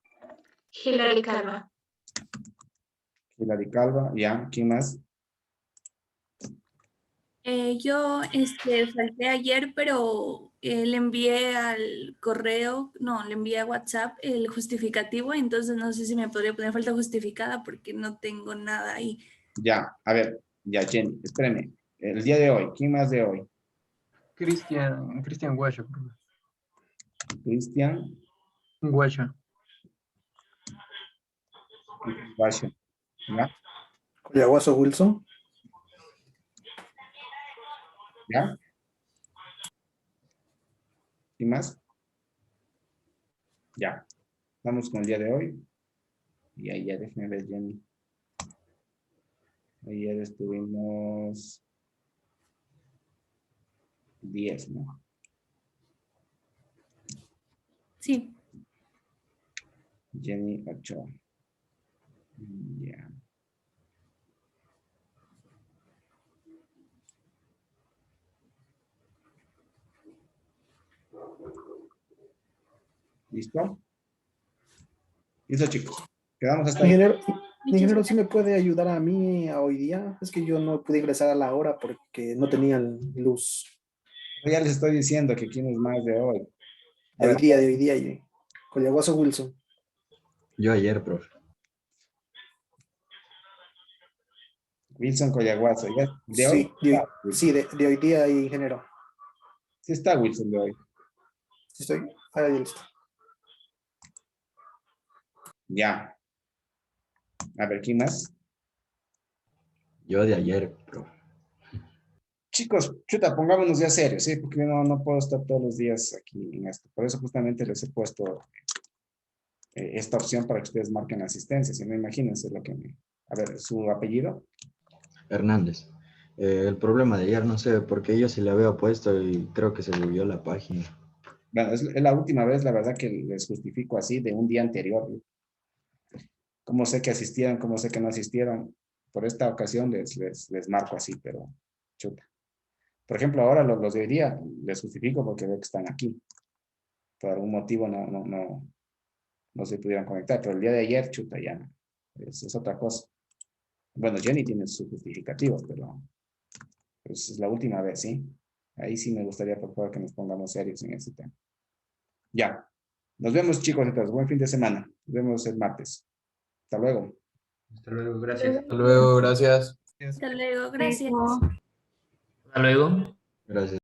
S3: Hilary Calva.
S1: Hilary Calva. Ya. ¿Quién más?
S8: Yo falté ayer, pero le envié al correo, no, le envié a WhatsApp el justificativo, entonces no sé si me podría poner falta justificada porque no tengo nada ahí.
S1: Ya. A ver. Ya, Jenny. Espérame. El día de hoy. ¿Quién más de hoy?
S20: Cristian Guacho.
S1: Cristian
S20: Guacho.
S1: Guacho. ¿Ya?
S17: Yaguazo Wilson.
S1: ¿Ya? ¿Quién más? Ya. Vamos con el día de hoy. Y ahí ya déjenme ver, Jenny. Ayer estuvimos 10, ¿no?
S8: Sí.
S1: Jenny 8. Ya. ¿Listo? Listo, chicos. Quedamos hasta ahí.
S17: Ingeniero, ¿sí me puede ayudar a mí a hoy día? Es que yo no pude ingresar a la hora porque no tenía luz.
S1: Ya les estoy diciendo que quién es más de hoy.
S17: De hoy día, Collaguazo Wilson.
S16: Yo ayer, profe.
S1: Wilson Collaguazo, ¿ya? ¿De
S17: Sí,
S1: hoy?
S17: sí, de hoy día, ingeniero.
S1: Sí está Wilson de hoy.
S17: Sí estoy. Ahí listo.
S1: Ya. A ver, ¿quién más?
S16: Yo de ayer, profe.
S1: Chicos, chuta, pongámonos ya serios, ¿sí? Porque yo no puedo estar todos los días aquí en esto. Por eso justamente les he puesto esta opción para que ustedes marquen la asistencia. Si no, imagínense lo que me... A ver, ¿su apellido?
S16: Hernández. El problema de ayer, no sé, porque yo sí le había puesto y creo que se subió la página.
S1: Bueno, es la última vez, la verdad, que les justifico así de un día anterior. Cómo sé que asistieron, cómo sé que no asistieron. Por esta ocasión les marco así, pero chuta. Por ejemplo, ahora los de hoy día les justifico porque veo que están aquí. Por algún motivo no se pudieron conectar, pero el día de ayer, chuta, ya no. Es otra cosa. Bueno, Jenny tiene sus justificativos, pero es la última vez, ¿sí? Ahí sí me gustaría, por favor, que nos pongamos serios en ese tema. Ya. Nos vemos, chicos, entonces. Buen fin de semana. Nos vemos el martes. Hasta luego.
S4: Hasta luego, gracias.
S20: Hasta luego, gracias.
S8: Hasta luego, gracias.
S10: Hasta luego.
S16: Gracias.